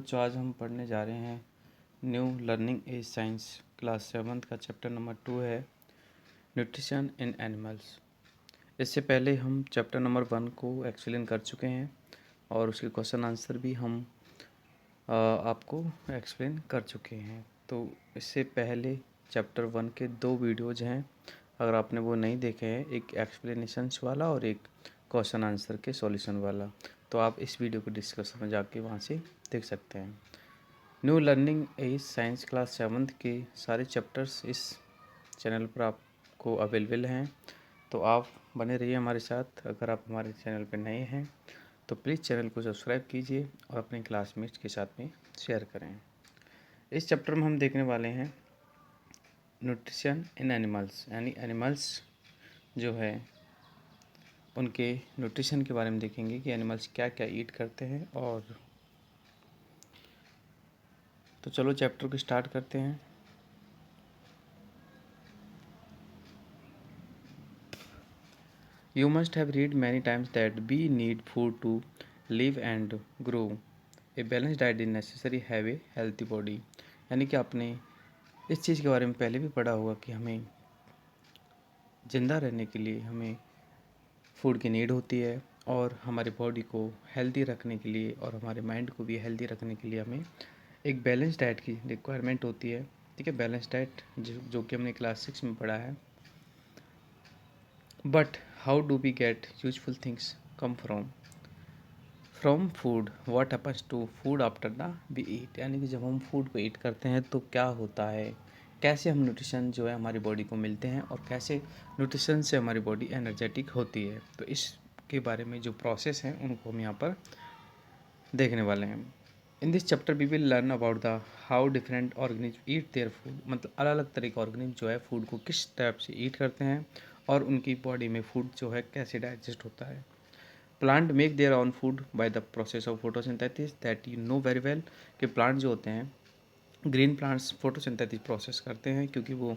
बच्चों, आज हम पढ़ने जा रहे हैं new learning age science class 7 का चैप्टर नंबर 2 है न्यूट्रिशन इन एनिमल्स। इससे पहले हम चैप्टर नंबर 1 को एक्सप्लेन कर चुके हैं और उसके क्वेश्चन आंसर भी हम आपको एक्सप्लेन कर चुके हैं। तो इससे पहले चैप्टर 1 के 2 वीडियोज़ हैं, अगर आपने वो नहीं देखे हैं, एक एक्सप्लेनेशंस वाला और एक क्वेश्चन आंसर के सॉल्यूशन वाला, तो आप इस वीडियो को डिस्कशन में जाके वहाँ से देख सकते हैं। New learning age science class 7 के सारे चैप्टर्स इस चैनल पर आपको अवेलेबल हैं, तो आप बने रहिए हमारे साथ। अगर आप हमारे चैनल पर नए हैं तो प्लीज़ चैनल को सब्सक्राइब कीजिए और अपने क्लासमेट्स के साथ में शेयर करें। इस चैप्टर में हम देखने वाले हैं न्यूट्रिशन इन एनिमल्स, यानी एनिमल्स जो है उनके न्यूट्रिशन के बारे में देखेंगे कि एनिमल्स क्या क्या ईट करते हैं। और तो चलो चैप्टर को स्टार्ट करते हैं। You must have read many times that we need food to live and grow. A balanced diet is necessary have a healthy body. यानी कि आपने इस चीज़ के बारे में पहले भी पढ़ा होगा कि हमें ज़िंदा रहने के लिए हमें फूड की नीड होती है, और हमारी बॉडी को हेल्दी रखने के लिए और हमारे माइंड को भी हेल्दी रखने के लिए हमें एक बैलेंस डाइट की रिक्वायरमेंट होती है। ठीक है, बैलेंस डाइट जो कि हमने क्लास 6 में पढ़ा है। But how do we get useful things come from food, what happens to food after the we eat. यानी कि जब हम फूड को ईट करते हैं तो क्या होता है, कैसे हम न्यूट्रिशन जो है हमारी बॉडी को मिलते हैं और कैसे न्यूट्रिशन से हमारी बॉडी एनर्जेटिक होती है। तो इसके बारे में जो प्रोसेस हैं उनको हम यहाँ पर देखने वाले हैं। In this chapter we will learn about the how different organism eat their food, मतलब अलग अलग तरह के ऑर्गेनिज्म जो है फूड को किस टाइप से ईट करते हैं और उनकी बॉडी में फूड जो है कैसे डाइजेस्ट होता है। Plant make their on food by the process of photosynthesis, that you know very well कि प्लांट जो होते हैं, ग्रीन प्लांट्स फोटोसिंथेसिस प्रोसेस करते हैं क्योंकि वो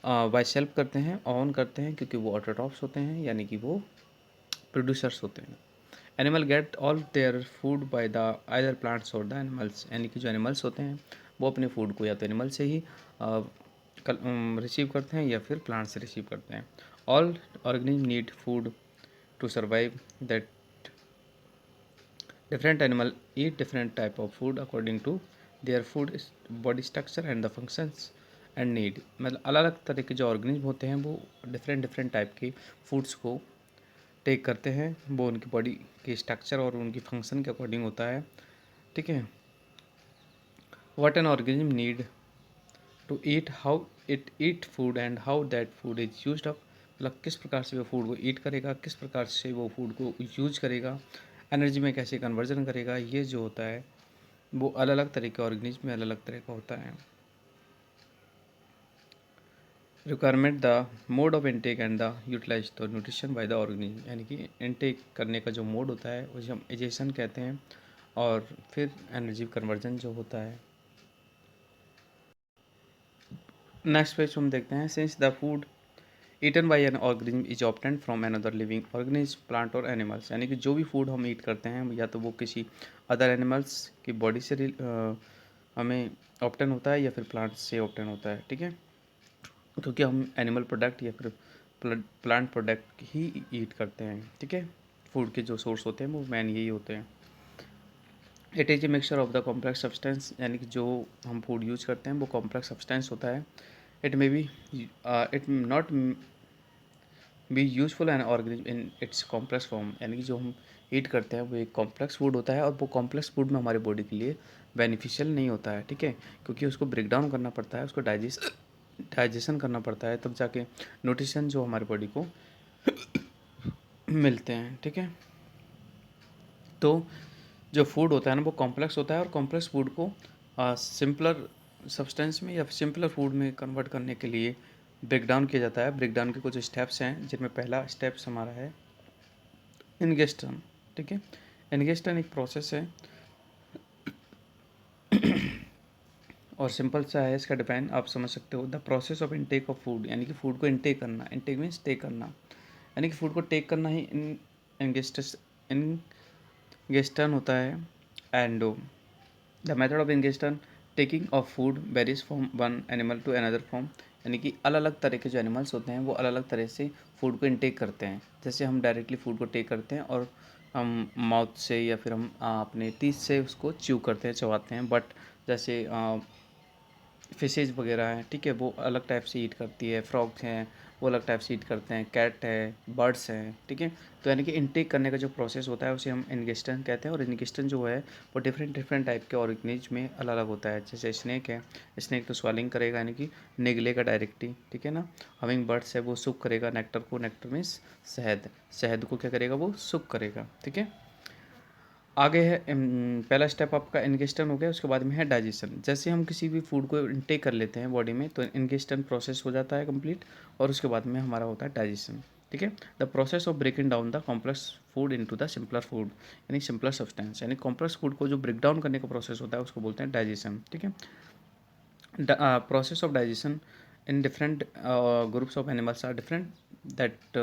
बाय सेल्फ करते हैं, ऑन करते हैं क्योंकि वो ऑटोट्रॉप्स होते हैं, यानी कि वो प्रोड्यूसर्स होते हैं। Animal get all their food by the either plants और द एनिमल्स, यानी कि जो एनिमल्स होते हैं वो अपने फूड को या तो एनिमल से ही रिसीव करते हैं या फिर प्लांट से रिसीव करते हैं। All organism need food to survive, that different animal eat different type of food according to their food body structure and the functions and need। मतलब अलग अलग तरह के जो ऑर्गेनिज्म होते हैं वो डिफरेंट टाइप के फूड्स को टेक करते हैं, वो उनकी बॉडी के स्ट्रक्चर और उनकी फंक्शन के अकॉर्डिंग होता है। ठीक है, what an organism need to eat, how it eat food and how that food is used up, मतलब किस प्रकार से वो फूड को ईट करेगा, किस प्रकार से वो फूड को यूज करेगा, एनर्जी में कैसे कन्वर्जन करेगा, ये जो होता है वो अलग अलग तरह के ऑर्गेनिज्म में अलग अलग तरह का होता है। Requirement the mode of intake and the utilize the nutrition by the organism, यानी कि इनटेक करने का जो मोड होता है उसे हम एजेशन कहते हैं, और फिर एनर्जी कन्वर्जन जो होता है। नेक्स्ट पेज हम देखते हैं, since the food eaten by an organism is obtained from an other living organism plant और एनिमल्स, यानी कि जो भी फूड हम ईट करते हैं या तो वो किसी अदर एनिमल्स की बॉडी से हमें ऑब्टेन होता है या फिर प्लांट से ऑब्टेन होता है। ठीक है, क्योंकि हम एनिमल प्रोडक्ट या फिर प्लांट प्रोडक्ट ही ईट करते हैं। ठीक है, फूड के जो सोर्स होते हैं वो मेन यही होते हैं। It is a mixture of the complex substance, यानी कि जो हम फूड यूज करते हैं वो कॉम्प्लेक्स सब्सटेंस होता है। It may be it not be useful and organism in its complex form, यानी कि जो हम ईट करते हैं वो एक कॉम्प्लेक्स फूड होता है और वो कॉम्प्लेक्स फूड में हमारी बॉडी के लिए बेनिफिशियल नहीं होता है। ठीक है, क्योंकि उसको ब्रेक डाउन करना पड़ता है, उसको डाइजेशन करना पड़ता है, तब जाके न्यूट्रिशन जो हमारी बॉडी को मिलते हैं। ठीक है, तो जो फूड होता है ना वो कॉम्प्लेक्स होता है, और कॉम्प्लेक्स फूड को सिंपलर सब्सटेंस में या सिंपलर फूड में कन्वर्ट करने के लिए ब्रेक डाउन किया जाता है। ब्रेक डाउन के कुछ स्टेप्स हैं, जिनमें पहला स्टेप्स हमारा है इनगेस्टन। ठीक है, इनगेस्टन एक प्रोसेस है और सिंपल सा है, इसका डिपेंड आप समझ सकते हो। The process of intake of food, यानी कि फूड को इनटेक करना, इनटेक मीन्स टेक करना, यानी कि फूड को टेक करना ही इनगेस्टन होता है। And the method of ingestion taking of food varies from one animal to another form, यानी कि अलग अलग तरह के जो एनिमल्स होते हैं वो अलग अलग तरह से फूड को इनटेक करते हैं। जैसे हम डायरेक्टली फूड को टेक करते हैं और हम माउथ से या फिर हम अपने टीथ से उसको च्यू करते हैं, चबाते हैं। बट जैसे फिशेज़ वगैरह हैं, ठीक है, वो अलग टाइप से ईट करती है। फ्रॉग्स हैं, वो अलग टाइप से ईट करते हैं। कैट है, बर्ड्स हैं, ठीक है। तो यानी कि इनटेक करने का जो प्रोसेस होता है उसे हम इंगेस्टन कहते हैं। और इंगेस्टन जो है वो डिफरेंट डिफरेंट टाइप के ऑर्गेनिज्म में अलग अलग होता है। जैसे स्नेक है, स्नेक तो स्वॉलिंग करेगा, यानी कि निगलेगा डायरेक्टली, ठीक है ना। हमिंग बर्ड्स है, वो सुक करेगा नेक्टर को, नेक्टर मीन्स शहद, शहद को क्या करेगा, वो सुक करेगा, ठीक है। आगे है पहला स्टेप आपका इंगेस्टन हो गया, उसके बाद में है डाइजेशन। जैसे हम किसी भी फूड को इनटेक कर लेते हैं बॉडी में तो इंगेस्टन प्रोसेस हो जाता है कंप्लीट, और उसके बाद में हमारा होता है डाइजेशन, ठीक है। The process of breaking down the complex food into the simpler food, यानी सिंपलर सब्सटेंस, यानी कॉम्प्लेक्स फूड को जो ब्रेक डाउन करने का प्रोसेस होता है उसको बोलते हैं डाइजेशन, ठीक है। Process of digestion in different groups of animals are different, that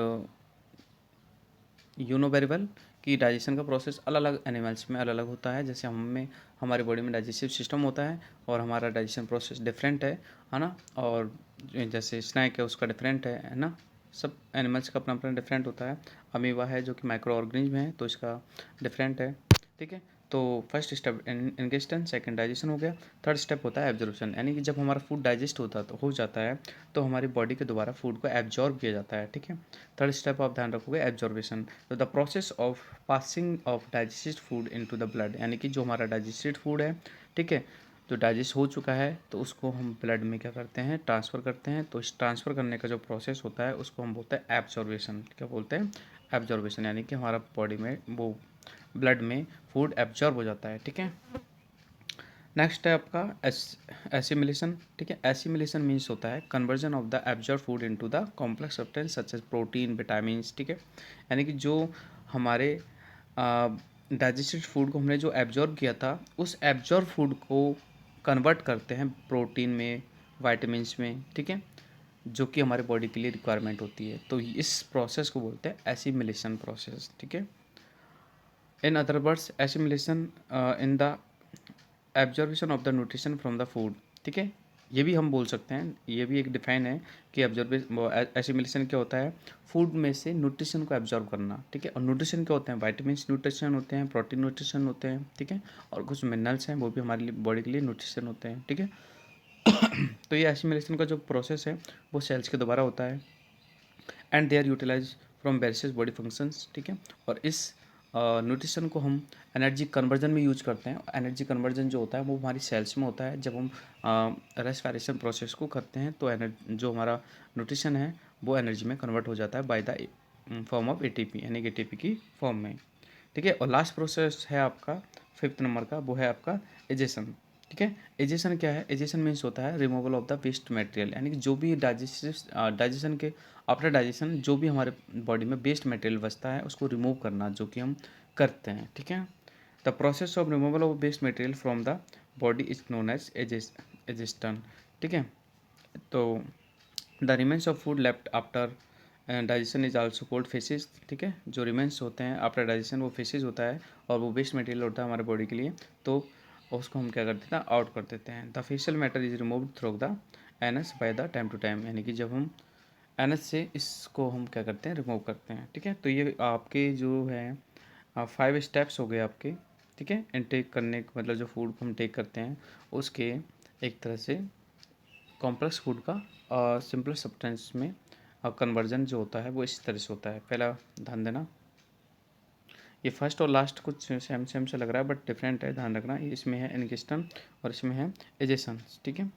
you know very well कि डाइजेशन का प्रोसेस अलग अलग एनिमल्स में अलग अलग होता है। जैसे हम में हमारी बॉडी में डाइजेस्टिव सिस्टम होता है और हमारा डाइजेशन प्रोसेस डिफरेंट है ना। और जैसे स्नैक है उसका डिफरेंट है ना। सब एनिमल्स का अपना अपना डिफरेंट होता है। अमीबा है जो कि माइक्रो ऑर्गेनिज्म है तो इसका डिफरेंट है, ठीक है। तो फर्स्ट स्टेप इंगेस्टन, सेकंड डाइजेशन हो गया। थर्ड स्टेप होता है एब्जॉर्प्शन, यानी कि जब हमारा फूड डाइजेस्ट होता तो हो जाता है तो हमारी बॉडी के द्वारा फूड को एब्जॉर्ब किया जाता है, ठीक है। थर्ड स्टेप आप ध्यान रखोगे एब्जॉर्बेशन, तो the process of passing of digested food into the blood, यानी कि जो हमारा डाइजेस्टेड फूड है, ठीक है, जो डाइजेस्ट हो चुका है तो उसको हम ब्लड में क्या करते हैं, ट्रांसफ़र करते हैं। तो इस ट्रांसफ़र करने का जो प्रोसेस होता है उसको हम बोलते हैं एब्जॉर्बेशन। क्या बोलते हैं, एब्जॉर्बेशन, यानी कि हमारा बॉडी में वो ब्लड में फूड एब्जॉर्ब हो जाता है, ठीक है। नेक्स्ट है आपका एसिमिलेशन, ठीक है। एसिमिलेशन मीन्स होता है conversion of the absorb food into the complex substance such as protein, vitamins, ठीक है। यानी कि जो हमारे डाइजेस्टेड फूड को हमने जो एब्जॉर्ब किया था उस एब्जॉर्ब फूड को कन्वर्ट करते हैं प्रोटीन में, वाइटामिन्स में, ठीक है, जो कि हमारे बॉडी के लिए रिक्वायरमेंट होती है। तो इस प्रोसेस को बोलते हैं एसिमिलेशन प्रोसेस, ठीक है। In other words assimilation in the absorption of the nutrition from the food, ठीक है। ये भी हम बोल सकते हैं, ये भी एक डिफाइन है कि एसिमिलेशन क्या होता है, फूड में से न्यूट्रिशन को एब्जॉर्ब करना, ठीक है। और न्यूट्रिशन क्या होते हैं, वाइटामिन्स न्यूट्रिशन होते हैं, प्रोटीन न्यूट्रिशन होते हैं, ठीक है। और कुछ मिनरल्स हैं वो भी हमारे लिए बॉडी के लिए न्यूट्रिशन होते हैं, ठीक है। तो ये एसिमिलेशन का जो प्रोसेस है वो सेल्स के द्वारा होता है and they are utilize from various body functions, ठीक है। और इस न्यूट्रिशन को हम एनर्जी कन्वर्जन में यूज करते हैं। एनर्जी कन्वर्जन जो होता है वो हमारी सेल्स में होता है। जब हम रेस्पिरेशन प्रोसेस को करते हैं तो जो हमारा न्यूट्रिशन है वो एनर्जी में कन्वर्ट हो जाता है by the form of ATP, यानी कि एटीपी की फॉर्म में, ठीक है। और लास्ट प्रोसेस है आपका फिफ्थ नंबर का, वो है आपका एजेशन, ठीक है। एजेशन क्या है, एजेशन मीन्स होता है removal of the waste material, यानी कि जो भी डाइजेशन के आफ्टर डाइजेशन जो भी हमारे बॉडी में वेस्ट मटेरियल बचता है उसको रिमूव करना, जो कि हम करते हैं, ठीक है। The process of removal of waste material from the body is known as egestion, ठीक है। तो the remains of food left after digestion is also called faeces, ठीक है। जो रिमेन्स होते हैं आफ्टर डाइजेशन वो फेसिस होता है और वो वेस्ट मटेरियल होता है हमारे बॉडी के लिए, तो उसको हम क्या कर देते हैं, आउट कर देते हैं। The facial matter is removed through the anus by the time to time, यानी कि जब हम एनस से इसको हम क्या करते हैं, रिमूव करते हैं, ठीक है। तो ये आपके जो है 5 स्टेप्स हो गए आपके, ठीक है, इनटेक करने मतलब जो फूड को हम टेक करते हैं उसके एक तरह से कॉम्प्लेक्स फूड का सिंपल सब्सटेंस में कन्वर्जन जो होता है वो इस तरह से होता है। पहला ध्यान देना, ये फर्स्ट और लास्ट कुछ सेम सेम से लग रहा है बट डिफरेंट है, ध्यान रखना। इसमें है इनगिस्टन और इसमें है एजेशन, ठीक है।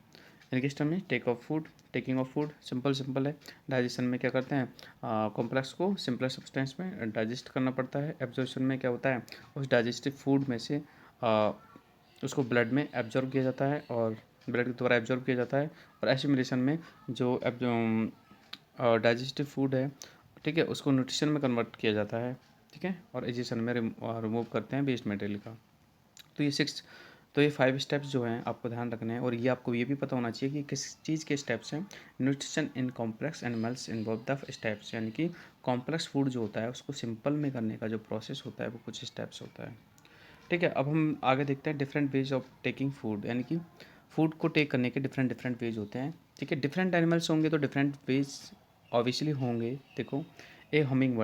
इनगिस्टन में take off food, taking of food, simple simple है। डाइजेशन में क्या करते हैं, कॉम्प्लेक्स को सिंपलर सब्सटेंस में डाइजेस्ट करना पड़ता है। एब्जॉर्प्शन में क्या होता है, उस डाइजेस्टिव फूड में से उसको ब्लड में एब्जॉर्ब किया जाता है और ब्लड के द्वारा एब्जॉर्ब किया जाता है। और एसिमिलेशन में जो डाइजेस्टिव फूड है, ठीक है, उसको न्यूट्रिशन में कन्वर्ट किया जाता है, ठीक है। और एजिशन में रिमूव करते हैं वेस्ट मटेरियल का। तो ये 5 स्टेप्स जो हैं आपको ध्यान रखने हैं। और ये आपको ये भी पता होना चाहिए कि किस चीज़ के स्टेप्स हैं। Nutrition in complex animals involve the steps, यानी कि कॉम्प्लेक्स फूड जो होता है उसको सिंपल में करने का जो प्रोसेस होता है वो कुछ स्टेप्स होता है। ठीक है, अब हम आगे देखते हैं different ways of taking food, यानी कि फूड को टेक करने के डिफरेंट डिफरेंट वेज होते हैं। ठीक है, डिफरेंट एनिमल्स होंगे तो डिफरेंट वेज ऑब्वियसली होंगे। देखो, हमिंग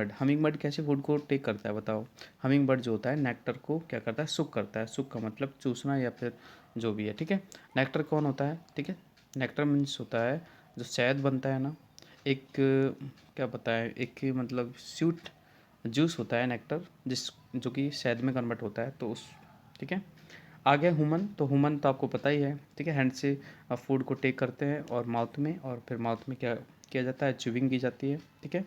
बर्ड कैसे फूड को टेक करता है बताओ। हमिंग बर्ड जो होता है नेक्टर को क्या करता है, सुक करता है। सुक का मतलब चूसना या फिर जो भी है। ठीक है, नेक्टर कौन होता है, ठीक है, नेक्टर मीन्स होता है जो शहद बनता है ना, एक क्या बताएं, एक मतलब स्वीट जूस होता है नेक्टर, जिस जो कि शहद में कन्वर्ट होता है, तो उस ठीक है। आगे ह्यूमन तो आपको पता ही है। ठीक है, हैंड से फूड को टेक करते हैं और माउथ में, और फिर माउथ में क्या किया जाता है, च्यूविंग की जाती है। ठीक है,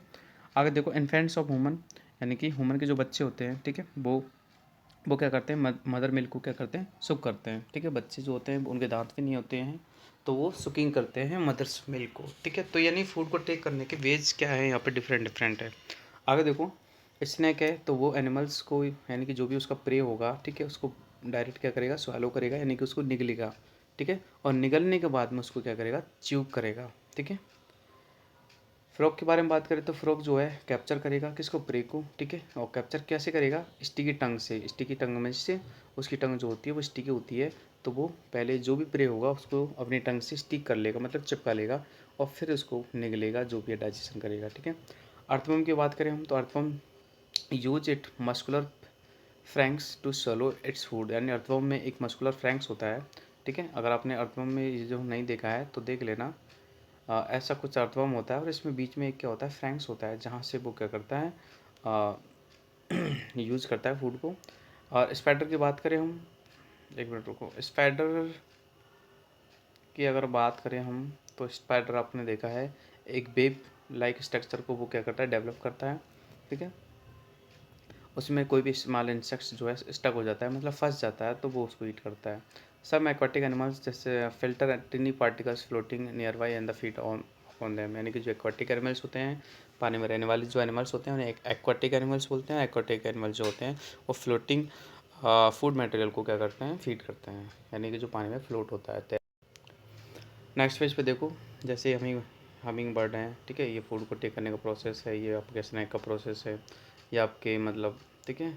आगे देखो इन्फेंट्स ऑफ ह्यूमन, यानी कि ह्यूमन के जो बच्चे होते हैं, ठीक है, वो क्या करते हैं, मदर मिल्क को क्या करते हैं, सुक करते हैं। ठीक है, बच्चे जो होते हैं उनके दांत भी नहीं होते हैं, तो वो सुकिंग करते हैं मदर्स मिल्क को। ठीक है, तो यानी फूड को टेक करने के वेज क्या है यहाँ पे, डिफरेंट डिफरेंट है। आगे देखो, स्नैक है तो वो एनिमल्स को, यानी कि जो भी उसका प्रे होगा, ठीक है, उसको डायरेक्ट क्या करेगा, स्वालो करेगा, यानी कि उसको निगलेगा। ठीक है, और निगलने के बाद में उसको क्या करेगा, च्यू करेगा। ठीक है, फ्रॉग के बारे में बात करें तो फ्रॉग जो है कैप्चर करेगा किसको, प्रे को। ठीक है, और कैप्चर कैसे करेगा, स्टिकी टंग से। स्टिकी टंग में से उसकी टंग जो होती है वो स्टिकी होती है, तो वो पहले जो भी प्रे होगा उसको अपनी टंग से स्टिक कर लेगा, मतलब चिपका लेगा, और फिर उसको निगलेगा, जो भी डाइजेशन करेगा। ठीक है, अर्थवर्म की बात करें हम तो earthworm use it muscular pharynx to swallow its food, यानी अर्थवर्म में एक मस्कुलर फ्रैंक्स होता है। ठीक है, अगर आपने अर्थवर्म में ये जो नहीं देखा है तो देख लेना। ऐसा कुछ अर्थवर्म होता है और इसमें बीच में एक क्या होता है, फ्रैंक्स होता है, जहाँ से वो क्या करता है, यूज़ करता है फूड को। और स्पाइडर की बात करें हम, एक मिनट रुको, स्पाइडर की अगर बात करें हम तो स्पाइडर आपने देखा है एक वेब लाइक स्ट्रक्चर को वो क्या करता है, डेवलप करता है। ठीक है, उसमें कोई भी स्मॉल इंसेक्ट्स जो है स्टक हो जाता है, मतलब फंस जाता है, तो वो उसको ईट करता है। सब एक्वाटिक एनिमल्स जैसे filter टिनी particles floating near by and the feet on them, यानी कि जो एक्वाटिक एनिमल्स होते हैं, पानी में रहने वाले जो एनिमल्स होते हैं उन्हें एक्वाटिक एनिमल्स बोलते हैं। एक्वाटिक एनिमल्स जो होते हैं वो फ्लोटिंग फूड मटेरियल को क्या करते हैं, फीड करते हैं, यानी कि जो पानी में फ्लोट होता है। नेक्स्ट पेज पे देखो, जैसे हमिंग बर्ड हैं, ठीक है, ये फूड को टेक करने का प्रोसेस है, ये आपके स्नैक का प्रोसेस है, ये आपके मतलब, ठीक है,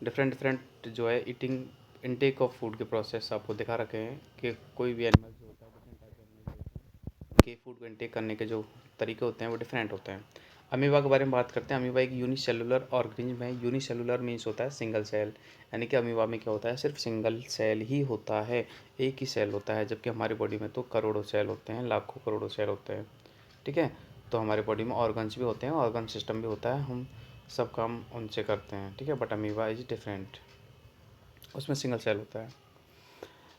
डिफरेंट डिफरेंट जो है ईटिंग इनटेक ऑफ फूड के प्रोसेस आपको दिखा रखे हैं कि कोई भी एनिमल जो होता है, डिफरेंट टाइप के एनिमल होते हैं, उनके फूड को इनटेक करने के जो तरीके होते हैं वो डिफरेंट होते हैं। अमीबा के बारे में बात करते हैं। अमीबा एक यूनिसेलुलर ऑर्गेनिज्म है। यूनिसेलुलर मीन्स होता है सिंगल सेल, यानी कि अमीबा में क्या होता है, सिर्फ सिंगल सेल ही होता है, एक ही सेल होता है, जबकि हमारी बॉडी में तो करोड़ों सेल होते हैं, लाखों करोड़ों सेल होते हैं। ठीक है, तो हमारे बॉडी में ऑर्गन्स भी होते हैं, ऑर्गन सिस्टम भी होता है, हम सब काम उनसे करते हैं। ठीक है, बट अमीबा इज डिफरेंट, उसमें सिंगल सेल होता है।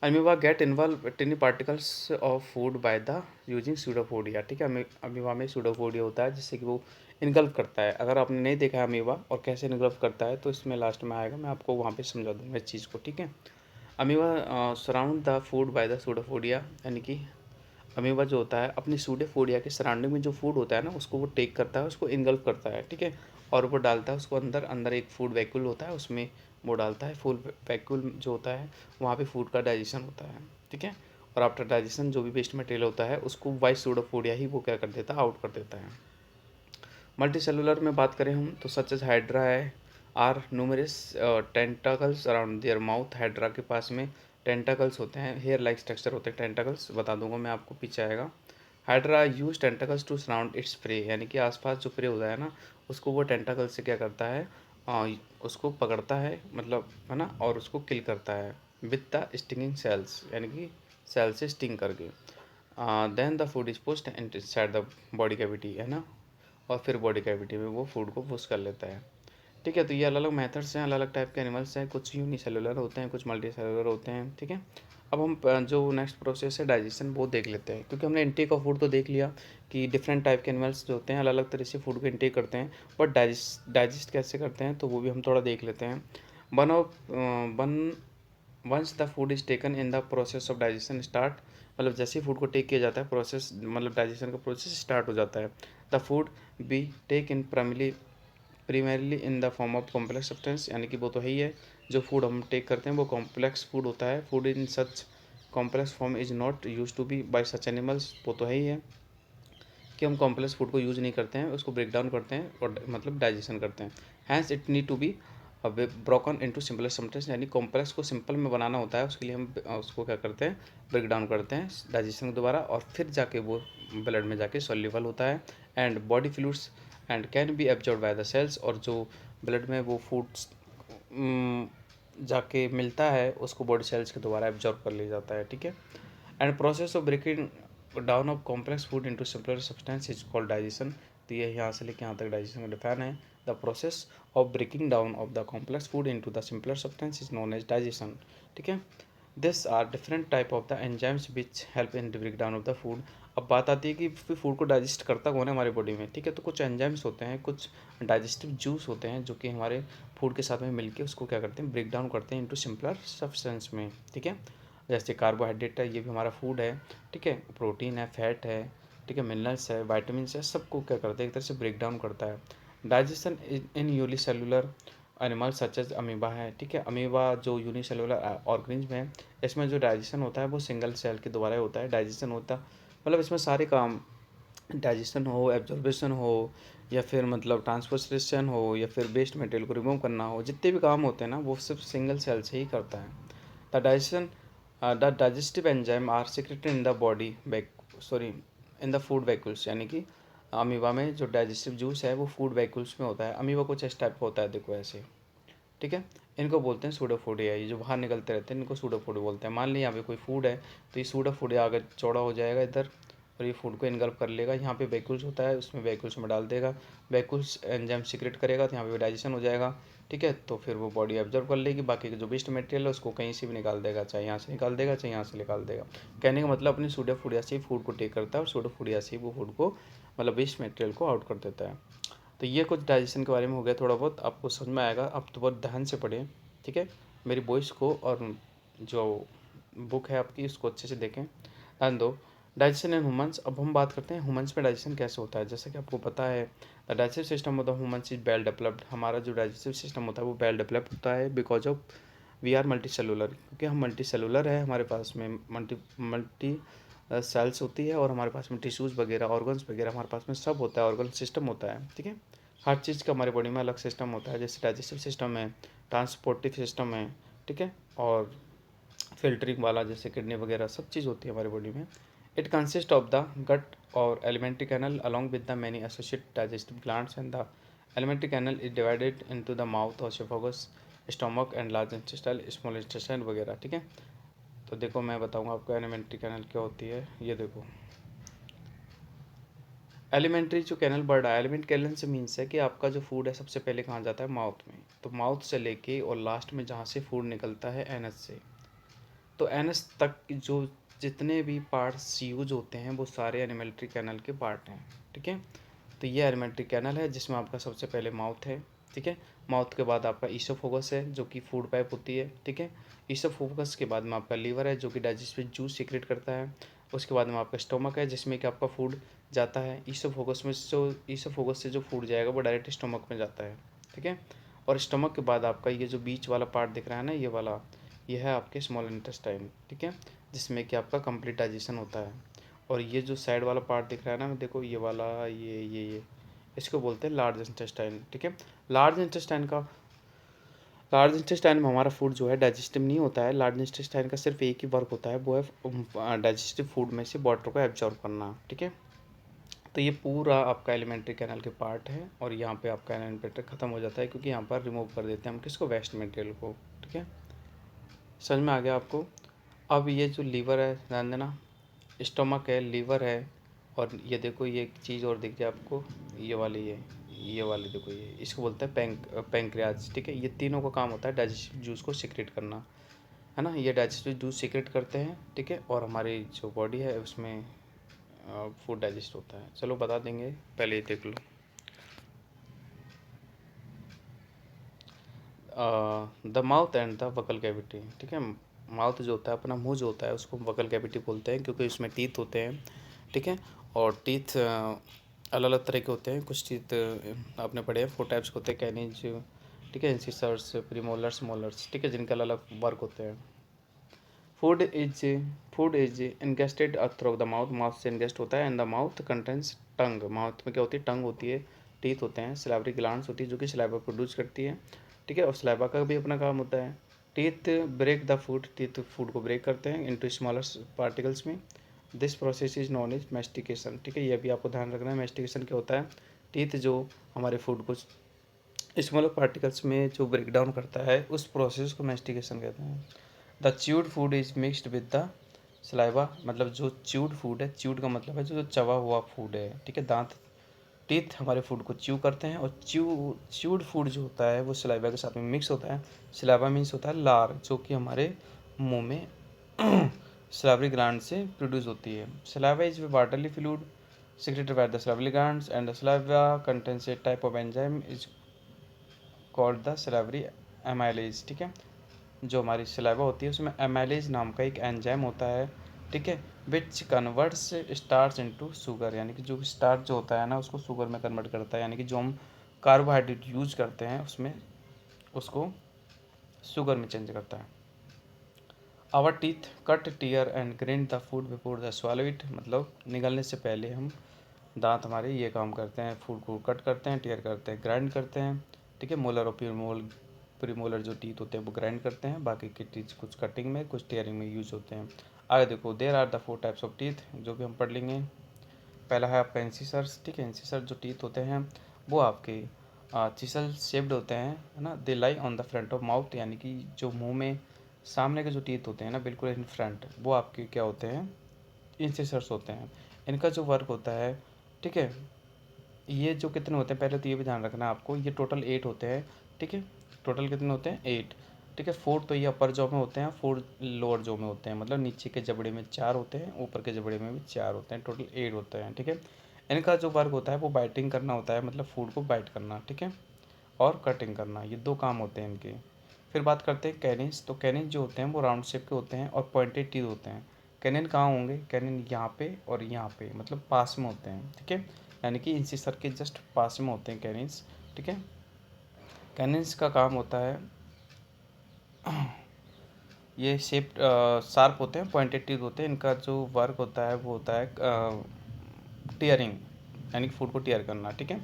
Amoeba get involve टिनी particles of food by the using pseudopodia. ठीक है, अमीबा में सूडोपोडिया होता है जिससे कि वो इनगल्फ करता है। अगर आपने नहीं देखा है अमीबा और कैसे इनगल्फ करता है तो इसमें लास्ट में आएगा, मैं आपको वहाँ पे समझा दूंगा इस चीज़ को। ठीक है, amoeba surround the food by the pseudopodia, यानी कि अमीबा जो होता है अपनी सूडोपोडिया के सराउंडिंग में जो फूड होता है ना उसको वो टेक करता है, उसको इनगल्फ करता है। ठीक है, और वो डालता है उसको अंदर, अंदर एक फूड वैक्यूल होता है, उसमें वो डालता है। फूड वैक्यूल जो होता है वहाँ पे फूड का डाइजेशन होता है। ठीक है, और आफ्टर डाइजेशन जो भी वेस्ट मटेरियल होता है उसको वाइस सूडोपोडिया ही वो क्या कर देता है, आउट कर देता है। मल्टी सेलुलर में बात करें हम तो सच एज हाइड्रा है, are numerous tentacles around their mouth. Hydra के पास में टेंटाकल्स होते हैं, हेयर लाइक स्ट्रक्चर होते हैं, टेंटाकल्स बता दूंगा मैं आपको, पीछे आएगा। Hydra use tentacles to surround its prey, यानी कि आसपास जो प्रे होता है ना उसको वो टेंटाकल से क्या करता है, उसको पकड़ता है, मतलब है ना, और उसको किल करता है विद द स्टिंगिंग सेल्स, यानी कि सेल से स्टिंग करके। Then the food is pushed inside the body cavity, है ना, और फिर बॉडी कैविटी में वो फूड को पुश कर लेता है। ठीक है, तो ये अलग अलग मेथड्स हैं, अलग अलग टाइप के एनिमल्स हैं, कुछ यूनिसेलुलर होते हैं, कुछ मल्टी सेलुलर होते हैं। ठीक है, अब हम जो नेक्स्ट प्रोसेस है डाइजेशन वो देख लेते हैं, क्योंकि हमने इनटेक ऑफ फूड तो देख लिया कि डिफरेंट टाइप के एनिमल्स जो होते हैं अलग अलग तरह से फूड को इनटेक करते हैं, बट डाइजेस्ट कैसे करते हैं तो वो भी हम थोड़ा देख लेते हैं। One of one once the food is taken in the process of digestion start, मतलब जैसे ही फूड को टेक किया जाता है प्रोसेस, मतलब डाइजेशन का प्रोसेस स्टार्ट हो जाता है। The food be take in primarily in the form of complex substance, यानी कि वो तो है ही है, जो फूड हम टेक करते हैं वो कॉम्प्लेक्स फूड होता है। Food in such complex form is not use to be by such animals, वो तो है ही है कि हम कॉम्प्लेक्स फूड को यूज़ नहीं करते हैं, उसको ब्रेक डाउन करते हैं और मतलब डाइजेशन करते हैं। Hence it need to be broken into simpler substance, यानी कॉम्प्लेक्स को सिंपल में बनाना होता है, उसके लिए हम उसको क्या करते हैं, ब्रेक डाउन करते हैं डाइजेशन के द्वारा, और फिर जाके वो ब्लड में जाके सॉल्युबल होता है and body fluids and can be absorb by the cells, और जो ब्लड में वो फूड्स जाके मिलता है उसको बॉडी सेल्स के द्वारा एब्जॉर्ब कर लिया जाता है, ठीक है। And process of breaking down of complex food into simpler substance is called digestion. तो ये यहाँ से लेके यहाँ तक डाइजेशन का डिफाइन है। The process of breaking down of the complex food into the simpler substance is known as digestion, ठीक है। This are different type of the enzymes which help in the break down of the food. अब बात आती है कि फिर food को digest करता कौन है हमारे बॉडी में, ठीक है। तो कुछ एंजाइम्स होते हैं, कुछ डाइजेस्टिव जूस होते हैं जो कि हमारे फूड के साथ में मिलके उसको क्या करते हैं, ब्रेक डाउन करते हैं इनटू सिंपलर सब्सटेंस में, ठीक है। जैसे कार्बोहाइड्रेट है, ये भी हमारा फूड है, ठीक है। प्रोटीन है, फैट है, ठीक है, मिनरल्स है, वाइटामिन है, सबको क्या करते हैं, एक तरह से ब्रेक डाउन करता है। Digestion in unicellular animal such as amoeba है, ठीक है। अमीबा जो यूनिसेलुलर ऑर्गेनिज्म है, इसमें जो डाइजेशन होता है वो सिंगल सेल के द्वारा होता है। डाइजेशन होता मतलब इसमें सारे काम, डाइजेशन हो, एब्जॉर्बेशन हो, या फिर मतलब ट्रांसपोर्टेशन हो, या फिर वेस्ट मटेरियल को रिमूव करना हो, जितने भी काम होते हैं ना वो सिर्फ सिंगल सेल से ही करता है। The digestion the digestive enzyme are secreted in the body sorry in the food vacuoles, यानी कि अमीबा में जो डाइजेस्टिव जूस है वो फूड वैक्यूल्स में होता है। अमीबा कुछ इस टाइप का होता है, देखो ऐसे, ठीक है। इनको बोलते हैं सूडोफोडिया, ये जो बाहर निकलते रहते हैं इनको सूडोफोडिया बोलते हैं। मान लीजिए यहाँ पे कोई फूड है तो ये सूडोफोडिया अगर चौड़ा हो जाएगा इधर, और ये फूड को इनगल्प कर लेगा। यहाँ पे वैक्यूल्स होता है, उसमें वैक्यूल्स में डाल देगा, वैक्यूल्स एंजाइम सीक्रेट करेगा, तो यहाँ पे डाइजेशन हो जाएगा, ठीक है। तो फिर वो बॉडी एब्जॉर्व कर लेगी, बाकी का जो वेस्ट मटेरियल है उसको कहीं से भी निकाल देगा, चाहे यहाँ से निकाल देगा चाहे यहाँ से निकाल देगा। कहने का मतलब अपनी सूडोफोडिया से ही फूड को टेक करता है, और सूडोफोडिया से ही वो फूड को मतलब वेस्ट मटेरियल को आउट कर देता है। तो ये कुछ डाइजेशन के बारे में हो गया, थोड़ा बहुत आपको समझ में आएगा, आप तो बहुत ध्यान से पढ़ें, ठीक है। मेरी वॉइस को और जो बुक है आपकी उसको अच्छे से देखें, ध्यान दो। डाइजेशन इन ह्यूमंस, अब हम बात करते हैं ह्यूमंस में डाइजेशन कैसे होता है। जैसे कि आपको पता है the digestive system of the humans is well developed. हमारा जो डाइजेस्टिव सिस्टम होता है वो वेल डेवलप्ड होता है because of we are multi cellular, क्योंकि हम मल्टी सेलुलर है, हमारे पास में मल्टी मल्टी सेल्स होती है, और हमारे पास में टिश्यूज़ वगैरह, ऑर्गन्स वगैरह हमारे पास में सब होता है, ऑर्गन सिस्टम होता है, ठीक है। हर चीज़ का हमारे बॉडी में अलग सिस्टम होता है, जैसे डाइजेस्टिव सिस्टम है, ट्रांसपोर्टिव सिस्टम है, ठीक है, और फिल्टरिंग वाला जैसे किडनी वगैरह सब चीज़ होती है हमारी बॉडी में। It consist of the gut और alimentary canal along with the many associate digestive glands, and the alimentary canal is divided into the mouth और oesophagus, stomach and large intestine, small intestine वगैरह, ठीक है। तो देखो मैं बताऊंगा आपको एलिमेंट्री कैनल क्या होती है। ये देखो एलिमेंट्री जो कैनल बढ़ रहा है, एलिमेंट कैनल से मीन्स है कि आपका जो फूड है सबसे पहले कहाँ जाता है, माउथ में। तो माउथ से लेके और लास्ट में जहाँ से फूड निकलता है एनस से, तो एनस तक जो जितने भी पार्ट्स यूज होते हैं वो सारे एलिमेंट्री कैनल के पार्ट हैं, ठीक है। तो ये एलिमेंट्री कैनल है जिसमें आपका सबसे पहले माउथ है, ठीक है। माउथ के बाद आपका ईसोफोगस है जो कि फूड पाइप होती है, ठीक है। ईसोफोगस के बाद में आपका लीवर है जो कि डाइजेस्टिव जूस सीक्रेट करता है। उसके बाद में आपका स्टोमक है जिसमें कि आपका फूड जाता है। ईसोफोगस से जो फूड जाएगा वो डायरेक्ट स्टोमक में जाता है, ठीक है। और स्टोमक के बाद आपका ये जो बीच वाला पार्ट दिख रहा है ना, ये वाला, ये है आपके स्मॉल इंटेस्टाइन, ठीक है, जिसमें कि आपका कंप्लीट डाइजेशन होता है। और ये जो साइड वाला पार्ट दिख रहा है ना, देखो ये वाला, ये इसको बोलते हैं लार्ज इंटेस्टाइन, ठीक है। लार्ज इंटेस्टाइन का लार्ज इंटेस्टाइन में हमारा फूड जो है डाइजेस्टिव नहीं होता है। लार्ज इंटेस्टाइन का सिर्फ एक ही वर्क होता है, वो है डाइजेस्टिव फूड में से वाटर को एब्जॉर्ब करना, ठीक है। तो ये पूरा आपका एलिमेंट्री कैनल के पार्ट है, और यहाँ पे आपका एलिमेंट्री खत्म हो जाता है क्योंकि यहाँ पर रिमूव कर देते हैं हम किसको, वेस्ट मटेरियल को, ठीक है। समझ में आ गया आपको। अब ये जो लीवर है, ध्यान देना, स्टमक है, लीवर है, और ये देखो ये एक चीज़ और दिख जाए आपको, ये वाली, ये वाली देखो, ये इसको बोलते हैं पैंक्रियाज, ठीक है। ये तीनों का काम होता है डाइजेस्टिव जूस को सीक्रेट करना, है ना। ये डाइजेस्टिव जूस सीक्रेट करते हैं, ठीक है, और हमारी जो बॉडी है उसमें फूड डाइजेस्ट होता है। चलो बता देंगे, पहले ये देख लो। The mouth and the buccal cavity, ठीक है। माउथ जो होता है, अपना मुंह जो होता है उसको वकल कैविटी बोलते हैं क्योंकि इसमें टीथ होते हैं, ठीक है। और टीथ अलग अलग तरह के होते हैं। कुछ टीथ आपने पढ़े हैं 4 टाइप्स के होते हैं, कैनिज, ठीक है, इंसिसर्स, प्रीमोलर्स, मोलर्स, ठीक है, जिनके अलग अलग वर्क होते हैं। Food is food is ingested through the mouth, mouth से इंगेस्ट होता है। And the mouth contains tongue, mouth में क्या होती है, टंग होती है, टीथ होते हैं, सिलावरी ग्लैंड्स होती है जो कि सलाइवा प्रोड्यूस करती है, ठीक है, और सलाइवा का भी अपना काम होता है। Teeth break the food, teeth food को ब्रेक करते हैं इनटू स्मॉलर पार्टिकल्स में। This process is known as mastication. ठीक है, ये भी आपको ध्यान रखना है। मेस्टिकेशन क्या होता है? टीथ जो हमारे फूड को स्मॉलर पार्टिकल्स में जो ब्रेक डाउन करता है, उस प्रोसेस को मेस्टिकेशन कहते हैं। The chewed food is mixed with the saliva, मतलब जो च्यूड फूड है, च्यूड का मतलब है जो चबा हुआ फूड है। ठीक है, दांत टीथ हमारे फूड को च्यू करते हैं, और च्यूड फूड जो होता है वो सलाइवा के साथ में मिक्स होता है। सलाइवा मीन्स होता है लार, जो कि हमारे मुंह में सलाइवरी ग्लैंड से प्रोड्यूस होती है। Saliva is watery fluid secreted by the salivary glands, and the saliva contains a type of enzyme is called the salivary amylase। ठीक है, जो हमारी सलाइवा होती है उसमें एमाइलेज नाम का एक एंजाइम होता है। ठीक है, which converts starch into sugar, यानी कि जो स्टार्च जो होता है ना उसको शुगर में कन्वर्ट करता है, यानी कि जो हम कार्बोहाइड्रेट यूज करते हैं उसमें उसको शुगर में चेंज करता है। Our teeth cut tear and grind the food before the swallow it, मतलब निगलने से पहले हम दांत हमारे ये काम करते हैं, फूड को कट करते हैं, टीयर करते हैं, ग्राइंड करते हैं। ठीक है, मोलर और प्रीमोलर जो टीथ होते हैं वो ग्राइंड करते हैं, बाकी के टीथ कुछ कटिंग में कुछ टीयरिंग में यूज होते हैं। आगे देखो, there are the 4 types of teeth, जो भी हम पढ़ लेंगे। पहला है आपका इंसिसर्स। ठीक है, इंसिसर जो टीथ होते हैं वो आपके चिसल शेप्ड होते हैं, है ना। They lie on the front of mouth, यानी कि जो मुंह में सामने के जो टीथ होते हैं ना बिल्कुल इन फ्रंट, वो आपके क्या होते हैं? इंसिसर्स होते हैं। इनका जो वर्क होता है, ठीक है, ये जो कितने होते हैं पहले तो ये भी ध्यान रखना है आपको, ये टोटल 8 होते हैं। ठीक है, टोटल कितने होते हैं? 8। ठीक है, 4 तो ये अपर जॉ में होते हैं, 4 लोअर जॉ में होते हैं, मतलब नीचे के जबड़े में 4 होते हैं, ऊपर के जबड़े में भी 4 होते हैं, टोटल 8 होते हैं। ठीक है, इनका जो वर्क होता है वो बाइटिंग करना होता है, मतलब फूड को बाइट करना। ठीक है, और कटिंग करना, ये 2 काम होते हैं इनके। फिर बात करते हैं कैनिन्स। तो कैनिन जो होते हैं वो राउंड शेप के होते हैं और पॉइंटेड टीथ होते हैं। कैनिन कहाँ होंगे? कैनिन यहाँ पे और यहाँ पे, मतलब पास में होते हैं। ठीक है, यानी कि इंसिसर के जस्ट पास में होते हैं कैनिन्स। ठीक है, कैनिन्स का काम होता है ये शेप शार्प होते हैं, पॉइंटेड टीथ होते हैं। इनका जो वर्क होता है वो होता है टीयरिंग, यानी कि फूड को टीयर करना। ठीक है,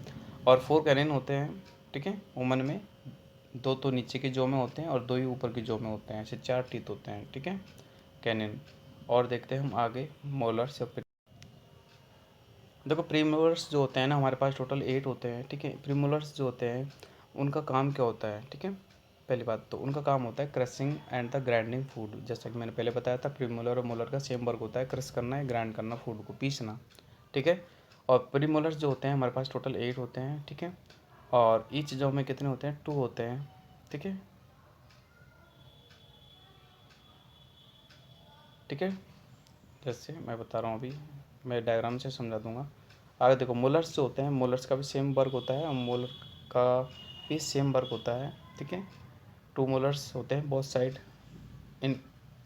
और 4 कैनिन होते हैं। ठीक है, वुमन में 2 तो नीचे की जॉ में होते हैं और 2 ही ऊपर की जॉ में होते हैं, ऐसे 4 टीथ होते हैं। ठीक है, कैनिन। और देखते हैं हम आगे मोलर्स या देखो, प्रीमोलर्स जो होते हैं ना हमारे पास टोटल 8 होते हैं। ठीक है, प्रीमोलर्स जो होते हैं उनका काम क्या होता है? ठीक है, पहली बात तो उनका काम होता है crushing and the grinding food. जैसा कि मैंने पहले बताया था, प्रीमोलर और मोलर का सेम वर्क होता है, क्रश करना है, ग्राइंड करना, फूड को पीसना। ठीक है, और प्रीमोलर्स जो होते हैं हमारे पास टोटल 8 होते हैं। ठीक है, और ईच जॉ में कितने होते हैं? 2 होते हैं। ठीक है, ठीक है, जैसे मैं बता रहा हूँ अभी, मैं डायग्राम से समझा दूंगा। आगे देखो, मोलर्स जो होते हैं, मोलर्स का भी सेम वर्क होता है और मोलर का भी सेम वर्क होता है। ठीक है, 2 मोलर्स होते हैं बोथ साइड इन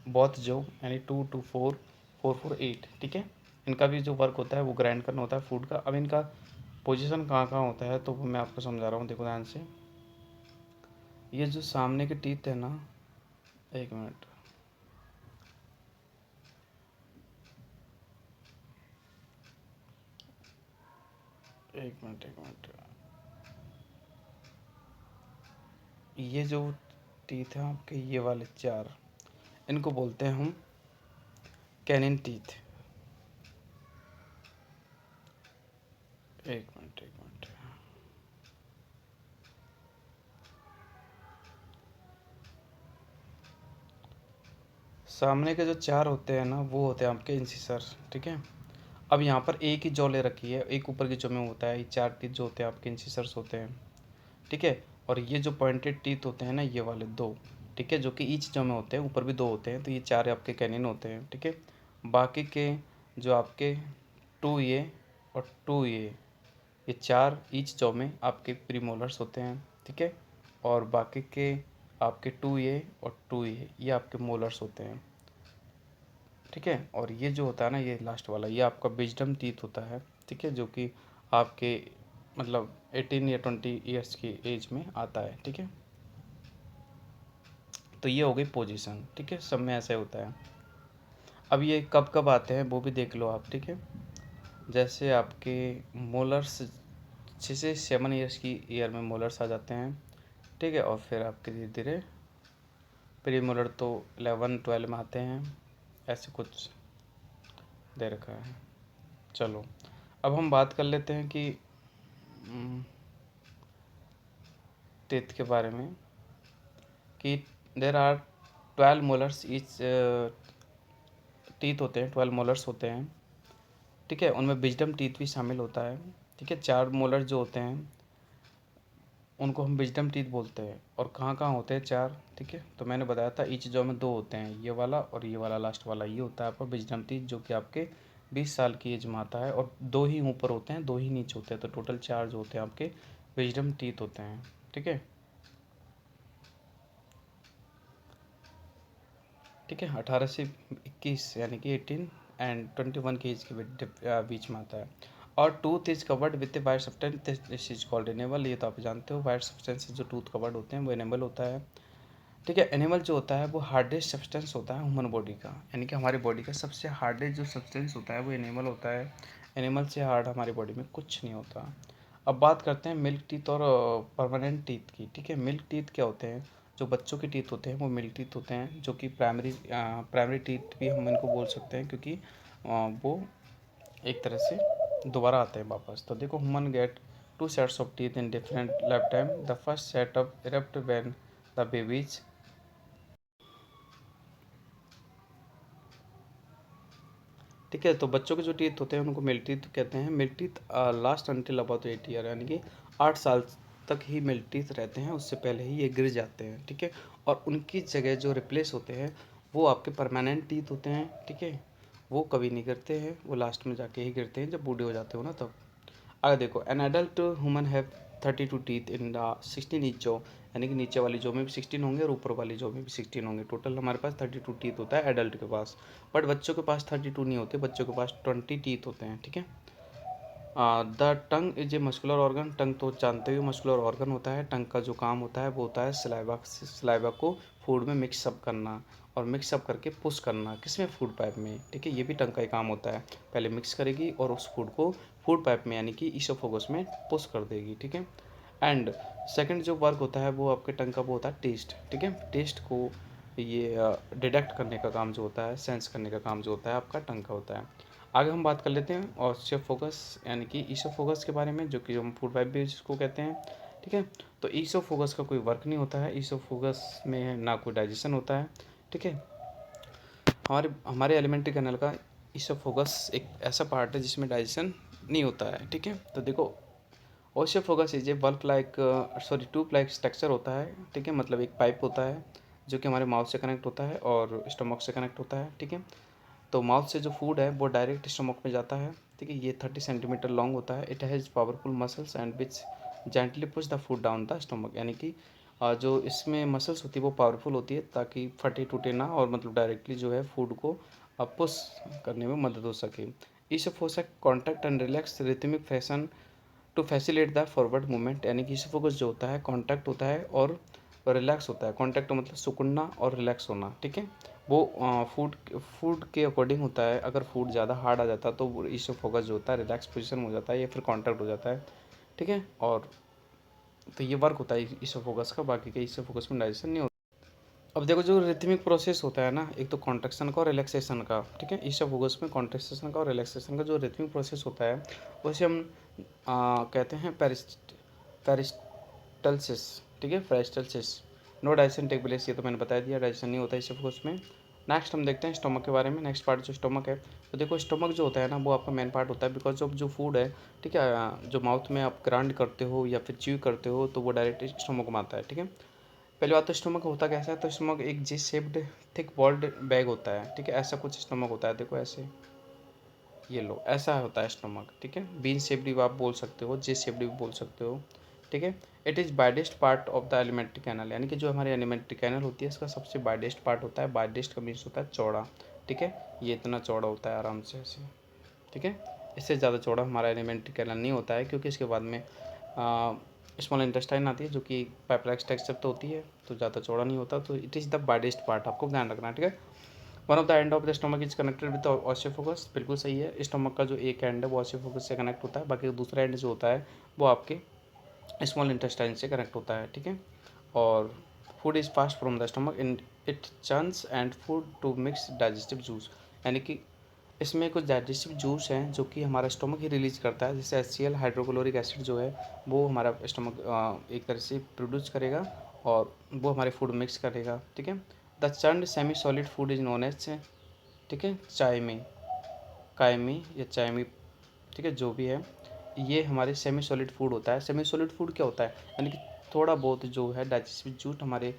बोथ जो, यानी 2 2 4 4 4 8। ठीक है, इनका भी जो वर्क होता है वो ग्राइंड करना होता है फूड का। अब इनका पोजीशन कहाँ कहाँ होता है तो वो मैं आपको समझा रहा हूँ, देखो ध्यान से। ये जो सामने के टीथ है ना, एक मिनट, एक मिनट, एक मिनट, ये जो टीथ है आपके, ये वाले 4, इनको बोलते हैं हम कैनिन टीथ। एक मिनट, एक मिनट, सामने के जो 4 होते हैं ना वो होते हैं आपके इंसिसर। ठीक है, अब यहाँ पर एक ही जॉ ले रखी है, एक ऊपर की जॉ में होता है, ये 4 टीथ जो होते हैं आपके इंसिसर्स होते हैं। ठीक है, और ये जो पॉइंटेड टीथ होते हैं ना ये वाले 2, ठीक है, जो कि ईच जॉ में होते हैं, ऊपर भी 2 होते हैं, तो ये 4 आपके कैनिन होते हैं। ठीक है, बाकी के जो आपके 2 ये और 2 ये 4 ईच जॉ में आपके प्रीमोलर्स होते हैं। ठीक है, और बाकी के आपके 2 ये और 2 ये आपके मोलर्स होते हैं। ठीक है, और ये जो होता है ना ये लास्ट वाला, ये आपका विजडम टीथ होता है। ठीक है, जो कि आपके मतलब 18 या 20 ईयर्स की एज में आता है। ठीक है, तो ये हो गई पोजीशन। ठीक है, सब में ऐसे होता है। अब ये कब कब आते हैं वो भी देख लो आप। ठीक है, जैसे आपके मोलर्स 6 से 7 ईयर्स की ईयर में मोलर्स आ जाते हैं। ठीक है। और फिर आपके धीरे धीरे प्रीमोलर तो 11-12 में आते हैं, ऐसे कुछ दे रखा है। चलो अब हम बात कर लेते हैं कि टीथ के बारे में, कि there are 12 molars each teeth होते हैं, 12 मोलर्स होते हैं। ठीक है, उनमें विजडम टीथ भी शामिल होता है। ठीक है, 4 मोलर जो होते हैं उनको हम विजडम टीथ बोलते हैं। और कहाँ कहाँ होते हैं 4? ठीक है, तो मैंने बताया था ईच जॉ में 2 होते हैं, ये वाला और ये वाला लास्ट वाला, ये होता है आपका विजडम टीथ, जो कि आपके 20 साल की एज में आता है। और 2 ही ऊपर होते हैं, 2 ही नीचे होते हैं, तो टोटल 4 जो होते हैं आपके विजडम टीथ होते हैं। ठीक है, ठीक है, 18 से 21 यानी कि 18 एंड 21 के एज के बीच में आता है। और tooth is covered with white substance, this is called enamel. ये तो आप जानते हो, वाइट सब्सटेंस जो टूथ कवर्ड होते हैं वो एनेमल होता है। ठीक है, एनिमल जो होता है वो हार्डेस्ट सब्सटेंस होता है ह्यूमन बॉडी का, यानी कि हमारी बॉडी का सबसे हार्डेस्ट जो सब्सटेंस होता है वो एनिमल होता है। एनिमल से हार्ड हमारी बॉडी में कुछ नहीं होता। अब बात करते हैं मिल्क टीथ और परमानेंट टीथ की। ठीक है, मिल्क टीथ क्या होते हैं? जो बच्चों के टीथ होते हैं वो मिल्क टीथ होते हैं, जो कि प्राइमरी टीथ भी हम इनको बोल सकते हैं, क्योंकि वो एक तरह से दोबारा आते हैं वापस। तो देखो, human get 2 sets of teeth in different life time. The first set of erupt when the babies. ठीक है, तो बच्चों के जो टीथ होते हैं उनको मिल्क टीथ कहते हैं। Milk teeth last until about 8 year, यानी कि 8 साल तक ही मिल्क टीथ रहते हैं, उससे पहले ही ये गिर जाते हैं। ठीक है, और उनकी जगह जो रिप्लेस होते हैं वो आपके परमानेंट टीथ होते हैं। ठीक है, वो कभी नहीं गिरते हैं, वो लास्ट में जाके ही गिरते हैं, जब बूढ़े हो जाते हो ना तब। आगे देखो, an adult human have 32 teeth in the 16 each jaw, यानी कि नीचे वाली जॉ में भी 16 होंगे और ऊपर वाली जॉ में भी 16 होंगे। टोटल हमारे पास 32 टीथ होता है एडल्ट के पास। बट बच्चों के पास 32 नहीं होते, बच्चों के पास 20 टीथ होते हैं। ठीक है, the tongue is a muscular organ. Tongue तो जानते हो मस्कुलर ऑर्गन होता है। टंग का जो काम होता है वो होता है सलाइवा को फूड में मिक्सअप करना, और मिक्सअप करके पुश करना, किसमें? फूड पाइप में। ठीक है, ये भी टंग का ही काम होता है, पहले मिक्स करेगी और उस फूड को फूड पाइप में यानी कि ईसोफेगस में पुश कर देगी। ठीक है, एंड सेकंड जो वर्क होता है वो आपके टंग का वो होता है टेस्ट। ठीक है, टेस्ट को ये डिटेक्ट करने का काम जो होता है, सेंस करने का काम जो होता है आपका टंग का होता है। आगे हम बात कर लेते हैं ऑस्टियोफोगस यानी कि ईसोफोगस के बारे में, जो कि हम फूड पाइप भी जिसको कहते हैं। ठीक है, तो ईसोफोगस का कोई वर्क नहीं होता है, ईसोफोगस में ना कोई डाइजेशन होता है। ठीक है, हमारे हमारे एलिमेंट्री कैनल का ईसोफोगस एक ऐसा पार्ट है जिसमें डाइजेशन नहीं होता है। ठीक है, तो देखो, oesophagus is a bulk like tube like structure होता है। ठीक है, मतलब एक पाइप होता है जो कि हमारे माउथ से कनेक्ट होता है और स्टमक से कनेक्ट होता है। ठीक है, तो माउथ से जो फूड है वो डायरेक्ट स्टमक में जाता है। ठीक है, ये 30 सेंटीमीटर लॉन्ग होता है। It has powerful muscles and which gently push the food down the stomach, यानी कि जो इसमें मसल्स होती है वो पावरफुल होती है, ताकि फटे टूटे ना और मतलब डायरेक्टली जो है फूड को पुश करने में मदद हो सके। इस फोसक contact and relax rhythmic fashion to facilitate the forward movement, यानी कि फोकस जो होता है कॉन्टैक्ट होता है और रिलैक्स होता है। कॉन्टैक्ट मतलब सुकड़ना और रिलैक्स होना। ठीक है, वो फूड के अकॉर्डिंग होता है। अगर फूड ज़्यादा हार्ड आ जाता है तो वो फोकस जो होता है रिलैक्स पोजीशन हो जाता है या फिर कॉन्टैक्ट हो जाता है। ठीक है, और तो ये वर्क होता है फोकस का, बाकी के फोकस में डाइजेशन नहीं होता। अब देखो, जो रिथमिक प्रोसेस होता है ना, एक तो कॉन्ट्रैक्शन का और रिलैक्सेशन का। ठीक है, फोकस में कॉन्ट्रैक्शन का और रिलैक्सेशन का जो रिथमिक प्रोसेस होता है उसे हम कहते हैं पेरिस्टल्सिस। ठीक है, पेरिस्टल्सिस। नो डाइजेशन टेक प्लेस, ये तो मैंने बता दिया, डाइजेशन नहीं होता है फोकस में। नेक्स्ट हम देखते हैं स्टमक के बारे में। नेक्स्ट पार्ट जो स्टमक है, तो देखो स्टमक जो होता है ना वो आपका मेन पार्ट होता है, बिकॉज ऑफ जो फूड है, ठीक है, जो माउथ में आप ग्राइंड करते हो या फिर च्यू करते हो तो वो डायरेक्ट स्टमक में आता है। ठीक है, पहली बात तो स्टमक होता कैसा है, तो स्टमक एक J shaped thick walled bag होता है। ठीक है, ऐसा कुछ स्टमक होता है, देखो ऐसे, ये लो ऐसा होता है स्टमक। ठीक है, बीन शेप्ड भी आप बोल सकते हो, जे शेप्ड भी बोल सकते हो। ठीक है, it is widest part of the alimentary canal, यानी कि जो हमारी एलिमेंट्री कैनल होती है इसका सबसे बाइडेस्ट पार्ट होता है। बाइडेस्ट का मीन्स होता है चौड़ा। ठीक है, ये इतना चौड़ा होता है आराम से ऐसे। ठीक है, इससे ज़्यादा चौड़ा हमारा एलिमेंट्री कैनल नहीं होता है, क्योंकि इसके बाद में स्मॉल इंटेस्टाइन आती है जो कि पाइप स्ट्रक्चर तो होती है, तो ज़्यादा चौड़ा नहीं होता। तो it is the widest part, आपको ध्यान रखना है। ठीक है, one of the end of the stomach is connected with oesophagus, बिल्कुल सही है। स्टमक का जो एक एंड है वो ऑस्टियोफोगस से कनेक्ट होता है, बाकी दूसरा एंड जो होता है वो आपके स्मॉल इंटेस्टाइन से कनेक्ट होता है। ठीक है, और food is pass from the stomach in it churns and food to mix digestive juice, यानी कि इसमें कुछ डाइजेस्टिव जूस हैं जो कि हमारा स्टमक ही रिलीज करता है, जैसे HCl हाइड्रोक्लोरिक एसिड जो है वो हमारा स्टमक एक तरह से प्रोड्यूस करेगा और वो हमारे फूड मिक्स करेगा। ठीक है, the churned semi solid food is known as, ठीक है, चायमी, कायमी या चायमी, ठीक है, जो भी है ये हमारे सेमी सॉलिड फूड होता है। सेमी सॉलिड फूड क्या होता है, यानी कि थोड़ा बहुत जो है डाइजेस्टिव जूस हमारे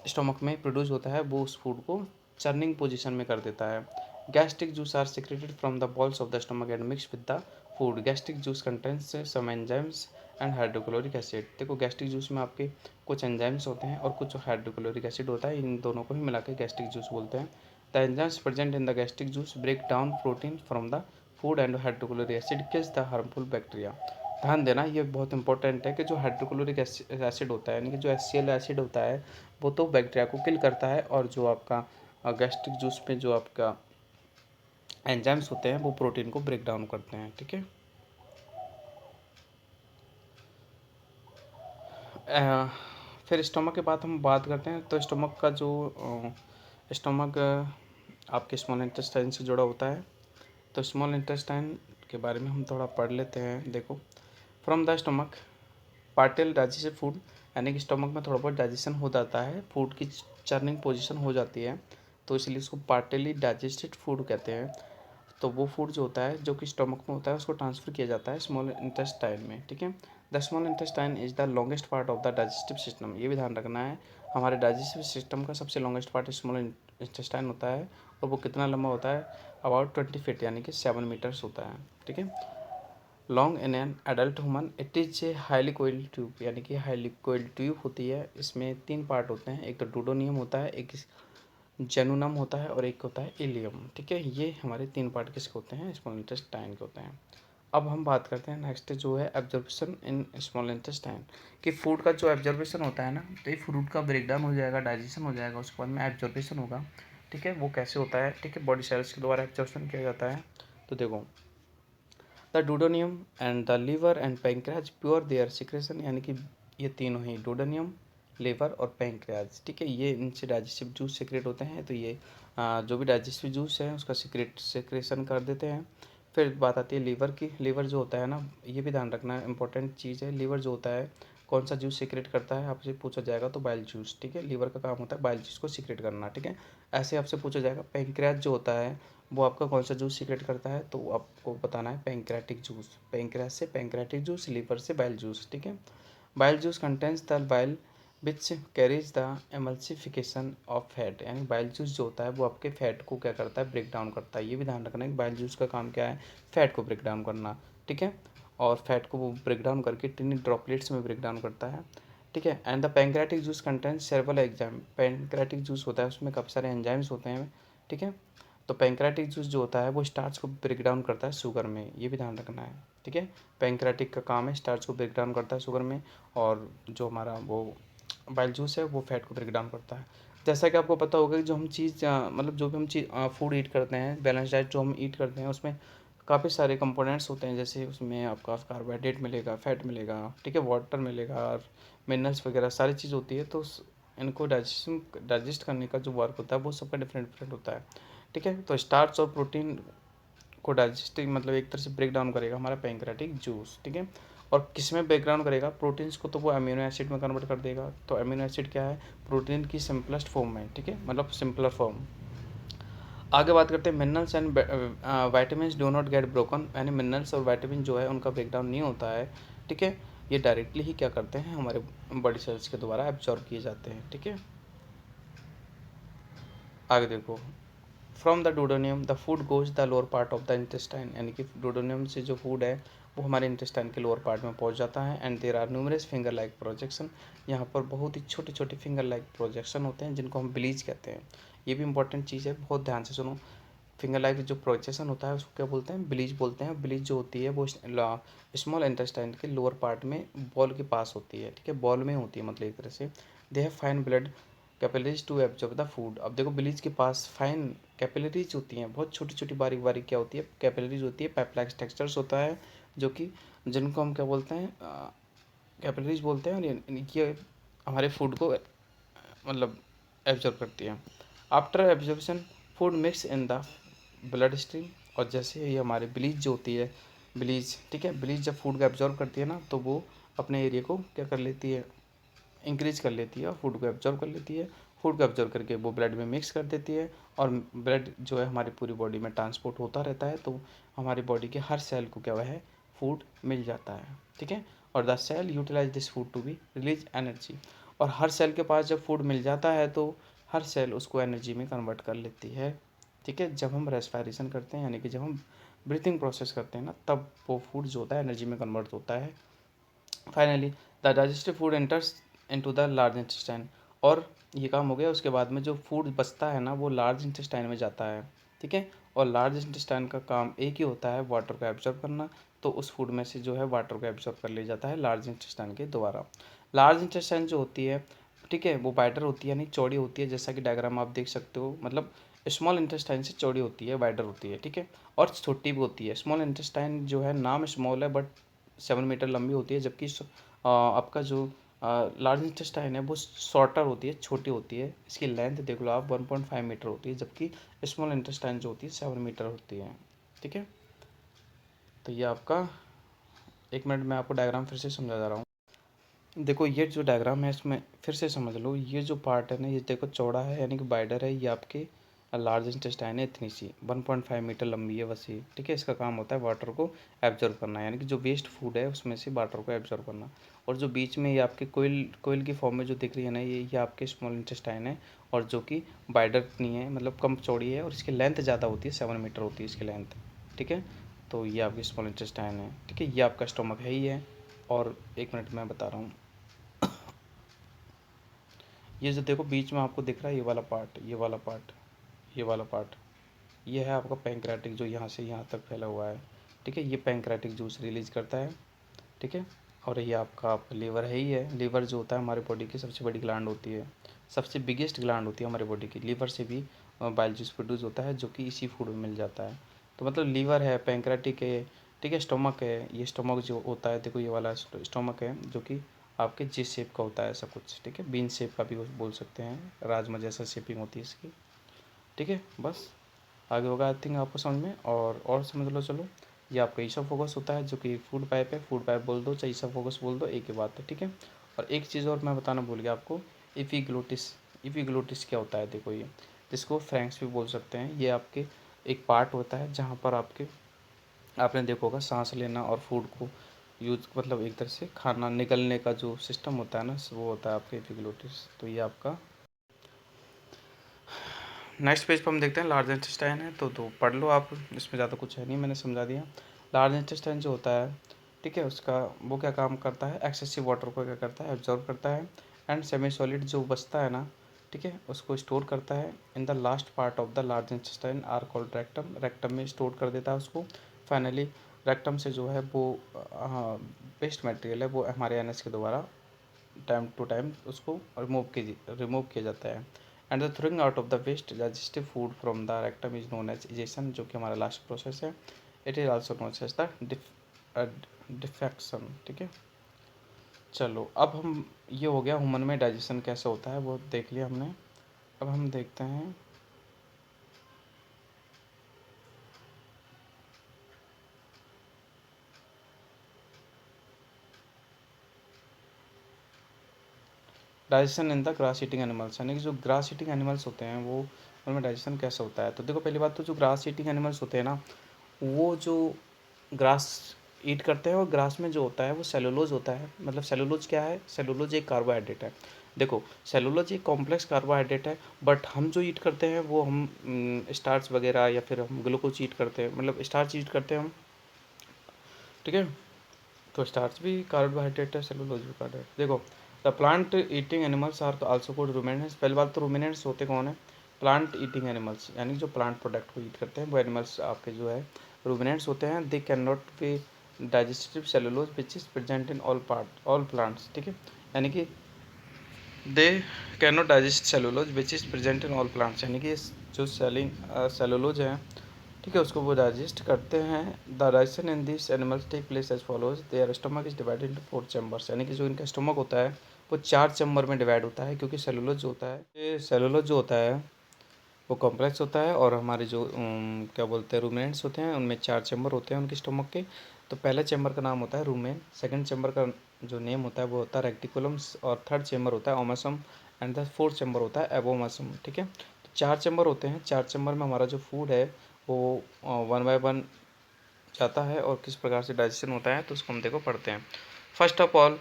स्टमक में प्रोड्यूस होता है, वो उस फूड को चर्निंग पोजीशन में कर देता है। Gastric juice are secreted from the walls of the stomach and mix with the food. Gastric juice contents some enzymes and hydrochloric acid. देखो गैस्ट्रिक जूस में आपके कुछ एंजाइम्स होते हैं और कुछ हाइड्रोक्लोरिक एसिड होता है, इन दोनों को ही मिला के गैस्ट्रिक जूस बोलते हैं। The enzymes present in the gastric juice break down protein from the food and hydrochloric acid kills the harmful bacteria. ध्यान देना ये बहुत इंपॉर्टेंट है कि जो हाइड्रोक्लोरिक एसिड होता है, यानी कि जो HCl एसिड होता है वो तो बैक्टीरिया को किल करता है, और जो आपका गैस्ट्रिक जूस में जो आपका एंजाइम्स होते हैं वो प्रोटीन को ब्रेक डाउन करते हैं। ठीक है, फिर स्टमक के बाद हम बात करते हैं, तो स्टमक का जो स्टमक आपके स्मॉल इंटेस्टाइन से जुड़ा होता है। तो स्मॉल इंटेस्टाइन के बारे में हम थोड़ा पढ़ लेते हैं। देखो, from the stomach partial digestive food, यानी कि स्टमक में थोड़ा बहुत डाइजेशन हो जाता है, फूड की चर्निंग पोजीशन हो जाती है, तो इसलिए उसको पार्टियली डाइजेस्टेड फूड कहते हैं। तो वो फूड जो होता है जो कि स्टमक में होता है उसको ट्रांसफ़र किया जाता है स्मॉल इंटेस्टाइन में। ठीक है, the small intestine is the longest part of the digestive system. ये भी ध्यान रखना है, हमारे डाइजेस्टिव सिस्टम का सबसे लॉन्गेस्ट पार्ट स्मॉल इंटेस्टाइन होता है, और वो कितना लंबा होता है, अबाउट 20 फीट यानी कि 7 मीटर्स होता है। ठीक है, long in an adult human it is a highly coiled tube, यानी कि हाईली कोइल्ड ट्यूब होती है। इसमें 3 पार्ट होते हैं, एक तो डोडोनियम होता है, एक जेनुनम होता है, और एक होता है इलियम। ठीक है, ये हमारे 3 पार्ट किसके होते हैं, स्मॉल इंटेस्टाइन के होते हैं। अब हम बात करते हैं नेक्स्ट जो है एब्जॉर्प्शन इन स्मॉल इंटेस्टाइन, कि फूड का जो एब्जॉर्प्शन होता है ना, तो ये फूड का ब्रेकडाउन हो जाएगा, डाइजेशन हो जाएगा, उसके बाद में एब्जॉर्प्शन होगा। ठीक है, वो कैसे होता है, ठीक है, बॉडी सेल्स के द्वारा एब्जॉर्प्शन किया जाता है। तो देखो, the duodenum and the liver and pancreas pour their secretion, यानी कि ये तीनों ही डोडोनियम, लीवर और पैंक्रियाज, ठीक है, ये इनसे डाइजेस्टिव जूस सिक्रेट होते हैं। तो ये जो भी डाइजेस्टिव जूस है उसका सिक्रेशन कर देते हैं। फिर बात आती है लीवर की। लीवर जो होता है ना, ये भी ध्यान रखना इंपॉर्टेंट चीज़ है, लीवर जो होता है कौन सा जूस सिक्रेट करता है, आपसे पूछा जाएगा तो बाइल जूस। ठीक है, लीवर का काम होता है बाइल जूस को सिक्रेट करना। ठीक है, ऐसे आपसे पूछा जाएगा पैंक्रियाज जो होता है वो आपका कौन सा जूस सीक्रेट करता है, तो आपको बताना है पैंक्रेटिक जूस। पैंक्रियास से पैंक्रेटिक जूस, लीवर से बाइल जूस। ठीक है, bile juice contains the bile which carries the emulsification of fat, यानी बाइल जूस जो होता है वो आपके फैट को क्या करता है, ब्रेक डाउन करता है। ये भी ध्यान रखना है कि बाइल जूस का काम क्या है, फैट को ब्रेक डाउन करना। ठीक है, और फैट को वो ब्रेक डाउन करके टिनी ड्रॉपलेट्स में ब्रेक डाउन करता है। ठीक है, and the pancreatic juice contains cerebral enzyme, pancreatic juice होता है उसमें काफ़ी सारे एंजाइम्स होते हैं। ठीक है, तो पैंक्रेटिक जूस जो होता है वो स्टार्च को ब्रेक डाउन करता है शुगर में, ये भी ध्यान रखना है। ठीक है, पैंक्रेटिक का काम है स्टार्च को ब्रेक डाउन करता है शुगर में, और जो हमारा वो बाइल जूस है वो फैट को ब्रेक डाउन करता है। जैसा कि आपको पता होगा कि जो हम चीज़ मतलब जो भी हम चीज़ फूड ईट करते हैं, बैलेंस डाइट जो हम ईट करते हैं उसमें काफ़ी सारे कंपोनेंट्स होते हैं, जैसे उसमें आपका कार्बोहाइड्रेट मिलेगा, फैट मिलेगा, ठीक है, वाटर मिलेगा, और मिनरल्स वगैरह सारी चीज़ होती है। तो इनको डाइजेस्ट करने का जो वर्क होता है वो सबका डिफरेंट डिफरेंट होता है। ठीक है, तो स्टार्च और प्रोटीन को डाइजेस्टिव मतलब एक तरह से ब्रेक डाउन करेगा हमारा पैंक्रेटिक जूस। ठीक है, और किस में ब्रेक डाउन करेगा, प्रोटीन्स को तो वो अमीनो एसिड में कन्वर्ट कर देगा। तो अमीनो एसिड क्या है, प्रोटीन की सिंपलेस्ट फॉर्म में। ठीक है, मतलब सिंपलर फॉर्म। आगे बात करते हैं minerals and vitamin do not get broken, यानी मिनरल्स और वाइटामिन जो है उनका ब्रेक डाउन नहीं होता है। ठीक है, ये डायरेक्टली ही क्या करते हैं, हमारे बॉडी सेल्स के द्वारा एब्जॉर्ब किए जाते हैं। ठीक है, आगे देखो, from the duodenum the food goes the lower part of the intestine, यानी कि डोडोनियम से जो फूड है वो हमारे इंटेस्टाइन के लोअर पार्ट में पहुंच जाता है। And there are numerous finger like projection, यहाँ पर बहुत ही छोटे छोटे फिंगर लाइक प्रोजेक्शन होते हैं जिनको हम ब्लीच कहते हैं। ये भी इंपॉर्टेंट चीज़ है, बहुत ध्यान से सुनो। फिंगर लाइक जो प्रोजेक्शन होता है उसको क्या बोलते हैं, ब्लीच बोलते हैं। ब्लीच जो होती है वो स्मॉल इंटेस्टाइन के लोअर पार्ट में बॉल के पास होती है। ठीक है, बॉल में होती है, मतलब एक तरह से they have fine blood capillaries to absorb the food. अब देखो ब्लीच के पास फाइन कैपिलरीज होती हैं, बहुत छोटी छोटी बारीक बारीक क्या होती है, कैपिलरीज होती है, पाइप टेक्सचर्स होता है, जो कि जिनको हम क्या बोलते हैं, कैपिलरीज बोलते हैं। और ये हमारे फूड को मतलब एब्जॉर्ब करती है। After absorption food mix in the blood stream, और जैसे ये हमारे ब्लीच जो होती है, ब्लीच, ठीक है, ब्लीच जब फूड को एब्जॉर्ब करती है ना, तो वो अपने एरिया को क्या कर लेती है, इंक्रीज कर लेती है, और फूड को एब्जॉर्ब कर लेती है। फूड को एब्जॉर्ब करके वो ब्लड में मिक्स कर देती है, और ब्लड जो है हमारी पूरी बॉडी में ट्रांसपोर्ट होता रहता है, तो हमारी बॉडी के हर सेल को क्या हुआ है, फूड मिल जाता है, ठीक है। और the cell utilize this food to be release energy, और हर सेल के पास जब फूड मिल जाता है तो हर सेल उसको एनर्जी में कन्वर्ट कर लेती है, ठीक है। जब हम रेस्पिरेशन करते हैं, यानी कि जब हम ब्रीथिंग प्रोसेस करते हैं ना, तब वो फूड जो होता है एनर्जी में कन्वर्ट होता है। Finally the digestive food enters into the large intestine, और ये काम हो गया, उसके बाद में जो फूड बचता है ना, वो लार्ज इंटेस्टाइन में जाता है, ठीक है। और लार्ज इंटेस्टाइन का काम एक ही होता है, वाटर को एब्जॉर्ब करना, तो उस फूड में से जो है वाटर को एब्जॉर्ब कर लिया जाता है लार्ज इंटेस्टाइन के द्वारा। लार्ज इंटेस्टाइन जो होती है, ठीक है, वो वाइडर होती है, यानी चौड़ी होती है, जैसा कि डायग्राम आप देख सकते हो, मतलब स्मॉल इंटेस्टाइन से चौड़ी होती है, वाइडर होती है, ठीक है, और छोटी भी होती है। स्मॉल इंटेस्टाइन जो है नाम स्मॉल है, बट 7 मीटर लंबी होती है, जबकि आपका जो लार्ज इंटेस्टाइन है वो शॉर्टर होती है, छोटी होती है। इसकी लेंथ देख लो आप 1.5 मीटर होती है, जबकि स्मॉल इंटेस्टाइन जो होती है 7 मीटर होती है, ठीक है। तो ये आपका, एक मिनट में आपको डायग्राम फिर से समझा जा रहा हूँ। देखो ये जो डायग्राम है इसमें फिर से समझ लो, ये जो पार्ट है ना, ये देखो चौड़ा है, यानी कि वाइडर है, ये आपके लार्ज इंटेस्टाइन है, इतनी सी 1.5 मीटर लंबी है बस ये, ठीक है। इसका काम होता है वाटर को एब्जॉर्ब करना, यानी कि जो वेस्ट फूड है उसमें से वाटर को एब्जॉर्ब करना। और जो बीच में ये आपके कोयल कोयल की फॉर्म में जो दिख रही है ना, ये आपके स्मॉल इंटेस्टाइन है, और जो कि वाइडर नहीं है, मतलब कम चौड़ी है, और इसकी लेंथ ज़्यादा होती है, 7 मीटर होती है इसकी लेंथ, ठीक है। तो ये आपकी स्मॉल इंटेस्टाइन है, ठीक है, ये आपका स्टोमक है ही है। और एक मिनट मैं बता रहा हूँ, ये जो देखो बीच में आपको दिख रहा है, ये वाला पार्ट, ये वाला पार्ट, ये वाला पार्ट, ये है आपका पैंक्रेटिक, जो यहाँ से यहाँ तक फैला हुआ है, ठीक है। ये पैंक्रेटिक जूस रिलीज करता है, ठीक है। और ये आपका लीवर है ही है। लीवर जो होता है हमारी बॉडी की सबसे बड़ी ग्लैंड होती है, सबसे बिगेस्ट ग्लैंड होती है हमारी बॉडी की। लीवर से भी बाइल जूस प्रोड्यूस होता है, जो कि इसी फूड में मिल जाता है। तो मतलब लीवर है, पैंक्रेटिक है, ठीक है, स्टोमक है। ये स्टोमक जो होता है, देखो ये वाला स्टोमक है, जो कि आपके जी शेप का होता है ऐसा कुछ, ठीक है, बीन शेप का भी बोल सकते हैं, राजमा जैसा शेपिंग होती है इसकी, ठीक है। बस आगे होगा आई थिंक आपको समझ में, और समझ लो चलो। ये आपका ईसोफेगस होता है, जो कि फूड पाइप है, फूड पाइप बोल दो चाहे ईसोफेगस बोल दो, एक ही बात है, ठीक है। और एक चीज़ और मैं बताना भूल गया आपको, इपीग्लोटिस। इपीग्लोटिस क्या होता है, देखो ये, जिसको फ्रैंक्स भी बोल सकते हैं, ये आपके एक पार्ट होता है जहाँ पर आपके, आपने देखा होगा सांस लेना और फूड को यूज, मतलब एक तरह से खाना निकलने का जो सिस्टम होता है ना, वो होता है आपके एपिग्लोटिस। तो ये आपका नेक्स्ट पेज पर हम देखते हैं लार्ज इंटेस्टाइन है, तो पढ़ लो आप, इसमें ज़्यादा कुछ है नहीं, मैंने समझा दिया। लार्ज इंटेस्टाइन जो होता है, ठीक है, उसका वो क्या काम करता है, एक्सेसिव वाटर को क्या करता है, एब्जॉर्ब करता है, एंड सेमी सॉलिड जो बचता है ना, ठीक है, उसको स्टोर करता है in the last part of the large intestine are called rectum. Rectum में स्टोर कर देता है उसको। फाइनली रेक्टम से जो है वो वेस्ट मटेरियल है, वो हमारे एनएस के द्वारा टाइम टू टाइम उसको रिमूव किया जाता है। And the throwing out of the waste digestive food from the rectum is known as egestion, जो कि हमारा लास्ट प्रोसेस है। It is also known as the defecation, ठीक है। चलो अब हम, ये हो गया ह्यूमन में डाइजेशन कैसे होता है वो देख लिया हमने। अब हम देखते हैं digestion in the grass eating animals, यानी कि जो ग्रास ईटिंग एनिमल्स होते हैं वो, उनमें डाइजेशन कैसे होता है। तो देखो पहली बात तो जो ग्रास ईटिंग एनिमल्स होते हैं ना, वो जो ग्रास ईट करते हैं, और ग्रास में जो होता है वो सेलुलोज होता है। मतलब सेलुलोज क्या है, सेलुलोज एक कार्बोहाइड्रेट है। देखो सेलुलोज एक कॉम्प्लेक्स कार्बोहाइड्रेट है, बट हम जो ईट करते हैं वो हम स्टार्च वगैरह, या फिर हम ग्लूकोज ईट करते हैं, मतलब स्टार्च ईट करते हैं हम, ठीक है। तो स्टार्च भी कार्बोहाइड्रेट है, सेलुलोज भी कार्बोहाइड्रेट। देखो the plant eating animals are also called ruminants. पहली बात तो रूमिनेंट्स होते कौन है, प्लांट ईटिंग एनिमल्स, यानी जो प्लांट प्रोडक्ट को ईट करते हैं वो एनिमल्स आपके जो है रूमिनेंट्स होते हैं। They can not be digestive cellulose which is present in all plants, ठीक है, यानी कि they can not digest cellulose which is present in all plants, यानी कि जो सेलुलोज है ठीक है, उसको वो डाइजेस्ट करते हैं। The digestion in this animals take place as follows, their stomach is divided into 4 chambers, यानी कि जो इनका स्टमक होता है वो 4 चैम्बर में डिवाइड होता है, क्योंकि सेलुलोज जो होता है, ये सेलुलोज जो होता है वो कॉम्प्लेक्स होता है, और हमारे जो क्या बोलते हैं रूमेंट्स होते हैं उनमें 4 चैम्बर होते हैं उनके स्टमक के। तो पहला चैम्बर का नाम होता है रूमेन, सेकंड चैम्बर का जो नेम होता है वो होता है रेक्टिकुलम्स, और थर्ड चैम्बर होता है ओमसम, एंड द फोर्थ चैम्बर होता है एबोमसम। ठीक है, तो 4 चैम्बर होते हैं, 4 चैम्बर में हमारा जो फूड है वो वन बाय वन जाता है, और किस प्रकार से डाइजेशन होता है तो उसको हम देखो पढ़ते हैं। First of all,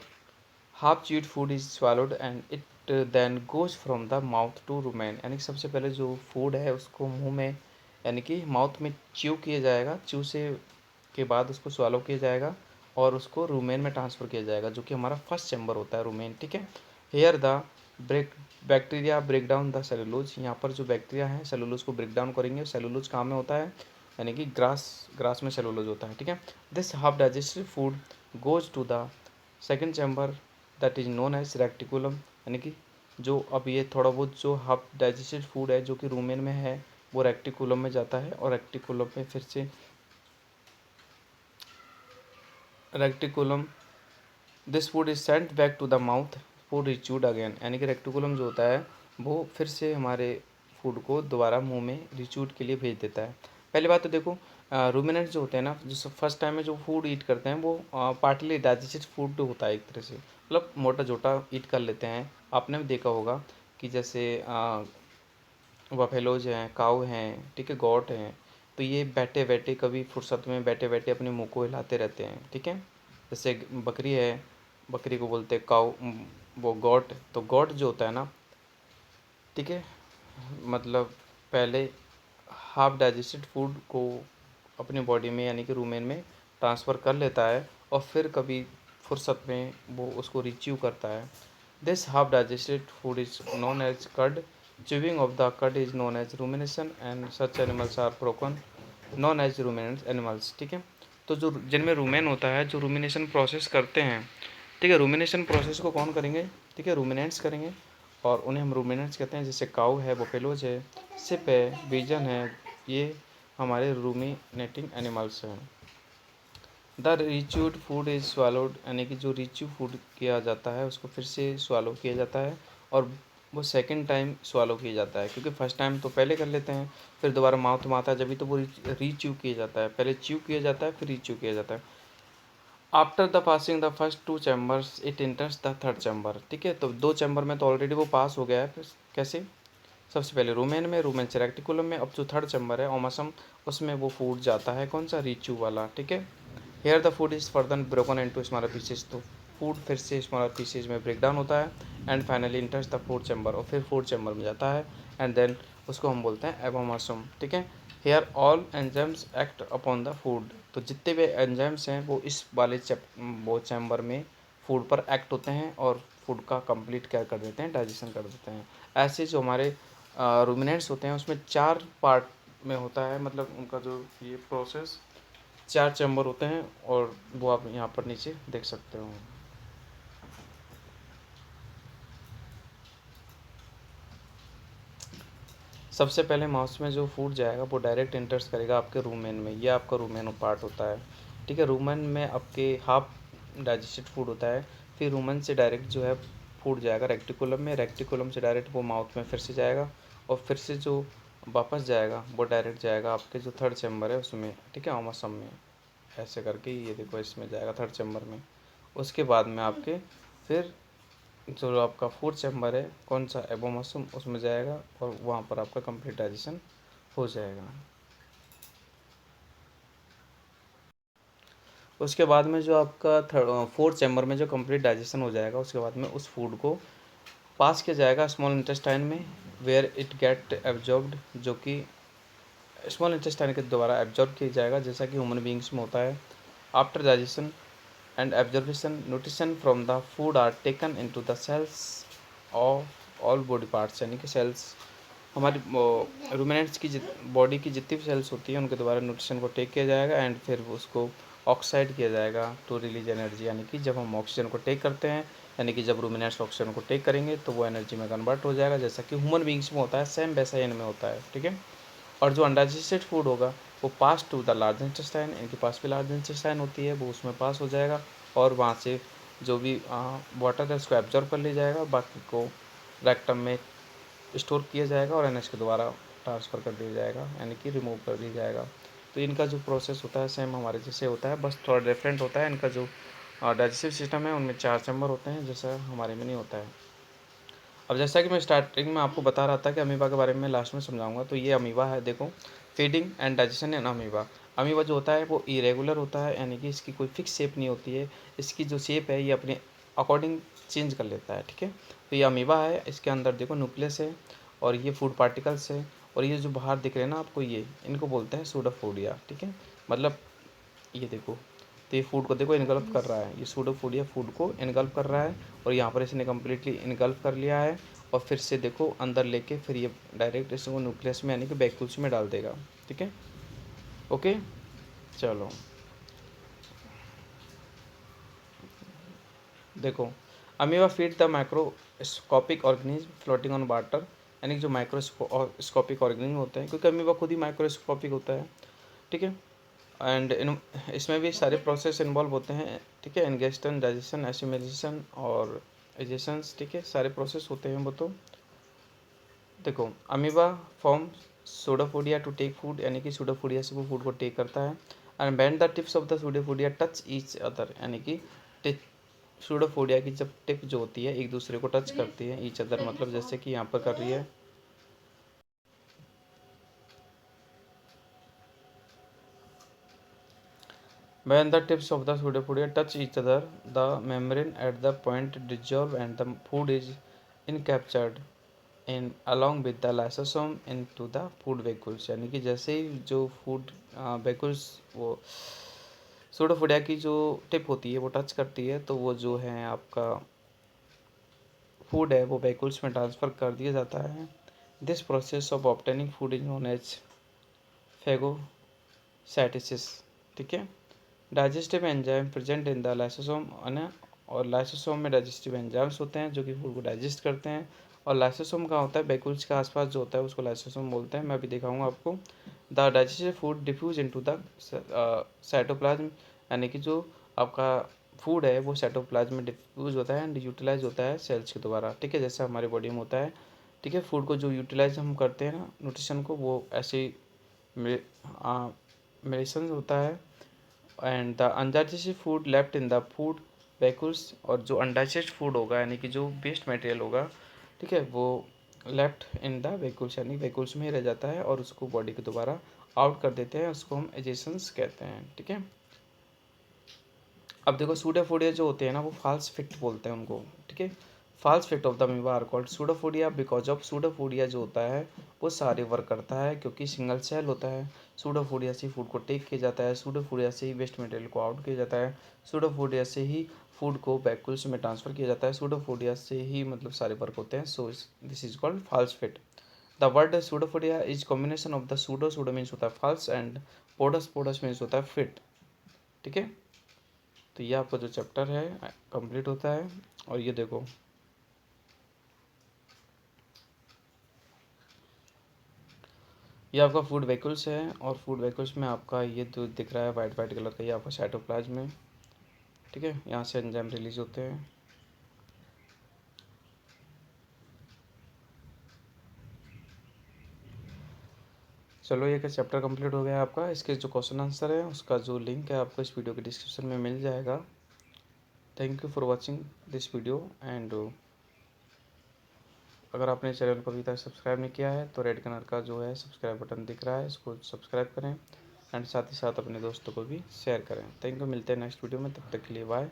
half chewed food is swallowed and it then goes from the mouth to rumen, यानी कि सबसे पहले जो फूड है उसको मुंह में यानी कि माउथ में च्यू किया जाएगा, च्यू से के बाद उसको स्वालो किया जाएगा और उसको रूमेन में ट्रांसफ़र किया जाएगा, जो कि हमारा फर्स्ट चैम्बर होता है रूमेन। ठीक है, here the break bacteria break down the cellulose, यहाँ पर जो बैक्टीरिया है सेलुलोज को ब्रेक डाउन करेंगे। सेलुलोज कहाँ में होता है, यानी कि ग्रास में सेलुलोज होता है। ठीक है, this half digested food goes to the second chamber that is known as reticulum, यानी कि जो अब ये थोड़ा बहुत जो हाफ डाइजेस्टेड फूड है जो कि रूमेन में है वो रेक्टिकुलम में जाता है, और रेक्टिकुलम में फिर से reticulum this food is sent back to the mouth food rechewed again, यानी कि रेक्टिकुलम जो होता है वो फिर से हमारे फूड को दोबारा मुंह में रिच्यूड के लिए भेज देता है। पहली बात तो देखो, रूमिनेंट्स जो होते हैं ना, जो फर्स्ट टाइम में जो फूड ईट करते हैं वो पार्टली डाइजेस्टेड फूड होता है एक तरह से, मतलब मोटा जोटा ईट कर लेते हैं। आपने भी देखा होगा कि जैसे बफेलोज हैं, काऊ हैं, ठीक है, गॉट हैं, तो ये बैठे बैठे कभी फुर्सत में बैठे बैठे अपने मुंह को हिलाते रहते हैं। ठीक है, जैसे बकरी है, बकरी को बोलते हैं काऊ, वो गॉट, तो गॉट जो होता है ना, ठीक है, मतलब पहले हाफ डाइजेस्टेड फूड को अपनी बॉडी में यानी कि रूमेन में ट्रांसफ़र कर लेता है, और फिर कभी फुर्सत में वो उसको रिच्यू करता है। This half digested food is known as curd, chewing of the curd is known as rumination, and such animals are broken known as ruminant animals. ठीक है, तो जो जिनमें रूमेन होता है जो रूमिनेशन प्रोसेस करते हैं, ठीक है, रूमिनेशन प्रोसेस को कौन करेंगे, ठीक है, रूमिनेंट्स करेंगे, और उन्हें हम रूमिनेंट्स कहते हैं। जैसे काऊ है, बफेलोज है, सिप है, बीजन है, ये हमारे रूमिनेटिंग एनिमल्स हैं। द रिच्यूड फूड इज़ स्वालोड, यानी कि जो रिच्यू फूड किया जाता है उसको फिर से स्वालो किया जाता है, और वो सेकंड टाइम स्वालो किया जाता है, क्योंकि फर्स्ट टाइम तो पहले कर लेते हैं, फिर दोबारा माउथ में आता है जब भी तो वो रीच्यू किया जाता है, पहले च्यू किया जाता है फिर रीच्यू किया जाता है। After the passing the first 2 chambers it इंटर्स the third chamber. ठीक है, तो 2 चैम्बर में तो ऑलरेडी वो पास हो गया है, फिर कैसे, सबसे पहले रूमेन में, रूमेन से रेक्टिकुलम में, अब जो थर्ड चैम्बर है ओमसम, उसमें वो फूड जाता है कौन सा, रीच्यू वाला। ठीक है, here the food is further broken into smaller pieces, तो फूड फिर से स्मॉलर पीसेज में ब्रेक डाउन होता है, and finally enters the fourth chamber, और फिर फोर्थ चैम्बर में जाता है, एंड देन उसको हम बोलते हैं एबोमसम। ठीक है, here all enzymes act upon the food, तो जितने भी एंजाइम्स हैं वो इस वाले वो चैम्बर में फूड पर एक्ट होते हैं और फूड का कंप्लीट क्या कर देते हैं, डाइजेशन कर देते हैं। ऐसे जो हमारे रूमिनेंट्स होते हैं उसमें 4 पार्ट में होता है, मतलब उनका जो ये प्रोसेस 4 चैम्बर होते हैं, और वो आप यहाँ पर नीचे देख सकते हो। सबसे पहले माउस में जो फूड जाएगा वो डायरेक्ट इंटर्स करेगा आपके रूमेन में, ये आपका रूमेन पार्ट होता है। ठीक है, रूमेन में आपके हाफ डाइजेस्टेड फूड होता है, फिर रूमेन से डायरेक्ट जो है फूड जाएगा रेक्टिकुलम में, रेक्टिकुलम से डायरेक्ट वो माउथ में फिर से जाएगा, और फिर से जो वापस जाएगा वो डायरेक्ट जाएगा आपके जो थर्ड चैम्बर है उसमें। ठीक है, ओमसम में, ऐसे करके ये देखो इसमें जाएगा थर्ड चैम्बर में। उसके बाद में आपके फिर जो आपका फोर्थ चैम्बर है कौन सा, एबोमसम, उसमें जाएगा, और वहाँ पर आपका कंप्लीट डाइजेशन हो जाएगा। उसके बाद में जो आपका थर्ड फोर्थ चैम्बर में जो कंप्लीट डाइजेशन हो जाएगा, उसके बाद में उस फूड को पास किया जाएगा स्मॉल इंटेस्टाइन में, वेयर इट गेट एब्जॉर्ब्ड, जो कि स्मॉल इंटेस्टाइन के द्वारा एब्जॉर्ब किया जाएगा, जैसा कि ह्यूमन बींग्स में होता है। After digestion and absorption nutrition from the food are taken into the cells of all body parts, यानी कि सेल्स हमारी रूमिनेंट्स की बॉडी की जितनी भी सेल्स होती हैं उनके द्वारा न्यूट्रिशन को टेक किया जाएगा, एंड फिर उसको ऑक्साइड किया जाएगा टू रिलीज एनर्जी, यानी कि जब हम ऑक्सीजन को टेक करते हैं, यानी कि जब रूमिनेंट्स ऑक्सीजन को टेक करेंगे तो वो एनर्जी में कन्वर्ट हो जाएगा, जैसा कि ह्यूमन बींग्स में होता है, सेम वैसा ही इनमें होता है। ठीक है, और जो अनडाइजेस्टेड फूड होगा वो पास टू द लार्ज इंटेस्टाइन, इनके पास भी लार्ज इंटेस्टाइन होती है, वो उसमें पास हो जाएगा और वहाँ से जो भी वाटर है उसको एब्जॉर्ब कर लिया जाएगा, बाकी को रेक्टम में स्टोर किया जाएगा और एनएच के द्वारा ट्रांसफ़र कर दिया जाएगा, यानी कि रिमूव कर दिया जाएगा। तो इनका जो प्रोसेस होता है सेम हमारे जैसे होता है, बस थोड़ा डिफरेंट होता है। इनका जो डाइजेस्टिव सिस्टम है उनमें 4 चैम्बर होते हैं, जैसा हमारे में नहीं होता है। अब जैसा कि मैं स्टार्टिंग में आपको बता रहा था कि अमीबा के बारे में लास्ट में समझाऊंगा, तो ये अमीबा है। देखो, feeding and digestion in amoeba. Amoeba जो होता है वो इरेगुलर होता है, यानी कि इसकी कोई फिक्स शेप नहीं होती है। इसकी जो शेप है ये अपने अकॉर्डिंग चेंज कर लेता है, ठीक है। तो ये अमीबा है, इसके अंदर देखो न्यूक्लियस है और ये फूड पार्टिकल्स है, और ये जो बाहर दिख रहे हैं ना आपको, ये इनको बोलते हैं सूडोफोडिया, ठीक है। मतलब ये देखो, तो ये फूड को देखो इनगल्फ कर रहा है, ये सूडोफोडिया फूड को इनगल्फ कर रहा है, और यहाँ पर इसने कम्प्लीटली इनगल्फ कर लिया है। और फिर से देखो अंदर लेके फिर ये डायरेक्ट इसको न्यूक्लियस में यानी कि वैक्यूल्स में डाल देगा, ठीक है। ओके, चलो देखो, amoeba feed the microscopic organism floating on water, यानी कि जो माइक्रोस्कोपिक ऑर्गेनिज्म होते हैं, क्योंकि अमीबा खुद ही माइक्रोस्कोपिक होता है, ठीक है। एंड इसमें भी सारे प्रोसेस इन्वॉल्व होते हैं, ठीक है। इंगेस्टन, डाइजेशन, एसिमिलेशन और एजेशंस, ठीक है, सारे प्रोसेस होते हैं वो। तो देखो, amoeba form pseudopodia to take food, यानी कि सूडोफोडिया से वो फूड को टेक करता है। And bend the tips of the pseudopodia touch each other, यानी कि सूडोफोडिया की जब टिप जो होती है एक दूसरे को टच करती है, ईच अदर मतलब जैसे कि यहाँ पर कर रही है। When the tips of the pseudopodia touch each other, the membrane at the point dissolve and the food is encaptured in along with the lysosome into the food vacuoles, यानी कि जैसे ही जो फूड वैक्यूल्स वो सूडोफोडिया की जो tip होती है वो टच करती है, तो वो जो है आपका फूड है वो वैक्यूल्स में ट्रांसफ़र कर दिया जाता है। This process of obtaining food is known as phagocytosis, ठीक है। Digestive enzyme present in the lysosome, है। और लाइसोसोम में डाइजेस्टिव एंजाइम्स होते हैं जो कि फूड को डाइजेस्ट करते हैं। और लाइसोसोम का होता है वैक्यूल्स के आसपास जो होता है उसको लाइसोसोम बोलते हैं, मैं अभी दिखाऊंगा आपको। The digested food diffuse into the cytoplasm, यानी कि जो आपका फूड है वो साइटोप्लाज्म में डिफ्यूज होता है एंड यूटिलाइज होता है सेल्स के द्वारा, ठीक है, जैसे हमारे बॉडी में होता है, ठीक है। फूड को जो यूटिलाइज हम करते हैं ना, न्यूट्रिशन को, वो ऐसे मेडिसन होता है। And the undigested food left in the food vacuoles, और जो अनडाइजेस्टेड फूड होगा यानी कि जो वेस्ट मटेरियल होगा, ठीक है, वो लेफ्ट इन द वैक्यूल्स, यानी वैक्यूल्स में ही रह जाता है और उसको बॉडी के दोबारा आउट कर देते हैं, उसको हम एजेशंस कहते हैं, ठीक है। अब देखो, सूडोफोडिया जो होते हैं ना वो फॉल्स फिट बोलते हैं उनको, ठीक है। False feet of the amoeba are called pseudopodia because of pseudopodia जो होता है वो सारे वर्क करता है क्योंकि सिंगल सेल होता है। सूडोफोडिया से फूड को टेक किया जाता है, सूडोफोडिया से ही वेस्ट मटेरियल को आउट किया जाता है, सूडोफोडिया से ही फूड को वैक्यूल्स में ट्रांसफ़र किया जाता है, सूडोफोडिया से ही मतलब सारे वर्क होते हैं। So this is called false feet. The word pseudopodia is combination of the pseudo, pseudo means होता है false, and podos, podos means होता है फिट, ठीक है। तो ये आपका जो चैप्टर है कंप्लीट होता है। और ये देखो, ये आपका फूड वैक्यूल्स है, और फूड वैक्यूल्स में आपका ये जो दिख रहा है वाइट वाइट कलर का, ये आपका साइटोप्लाज्म है, ठीक है। यहाँ से एंजाइम रिलीज होते हैं। चलो, ये का चैप्टर कंप्लीट हो गया आपका। इसके जो क्वेश्चन आंसर है उसका जो लिंक है आपको इस वीडियो के डिस्क्रिप्शन में मिल जाएगा। Thank you for watching this video. And अगर आपने चैनल को अभी तक सब्सक्राइब नहीं किया है तो रेड कलर का जो है सब्सक्राइब बटन दिख रहा है, इसको सब्सक्राइब करें एंड साथ ही साथ अपने दोस्तों को भी शेयर करें। थैंक यू, मिलते हैं नेक्स्ट वीडियो में, तब तक के लिए बाय।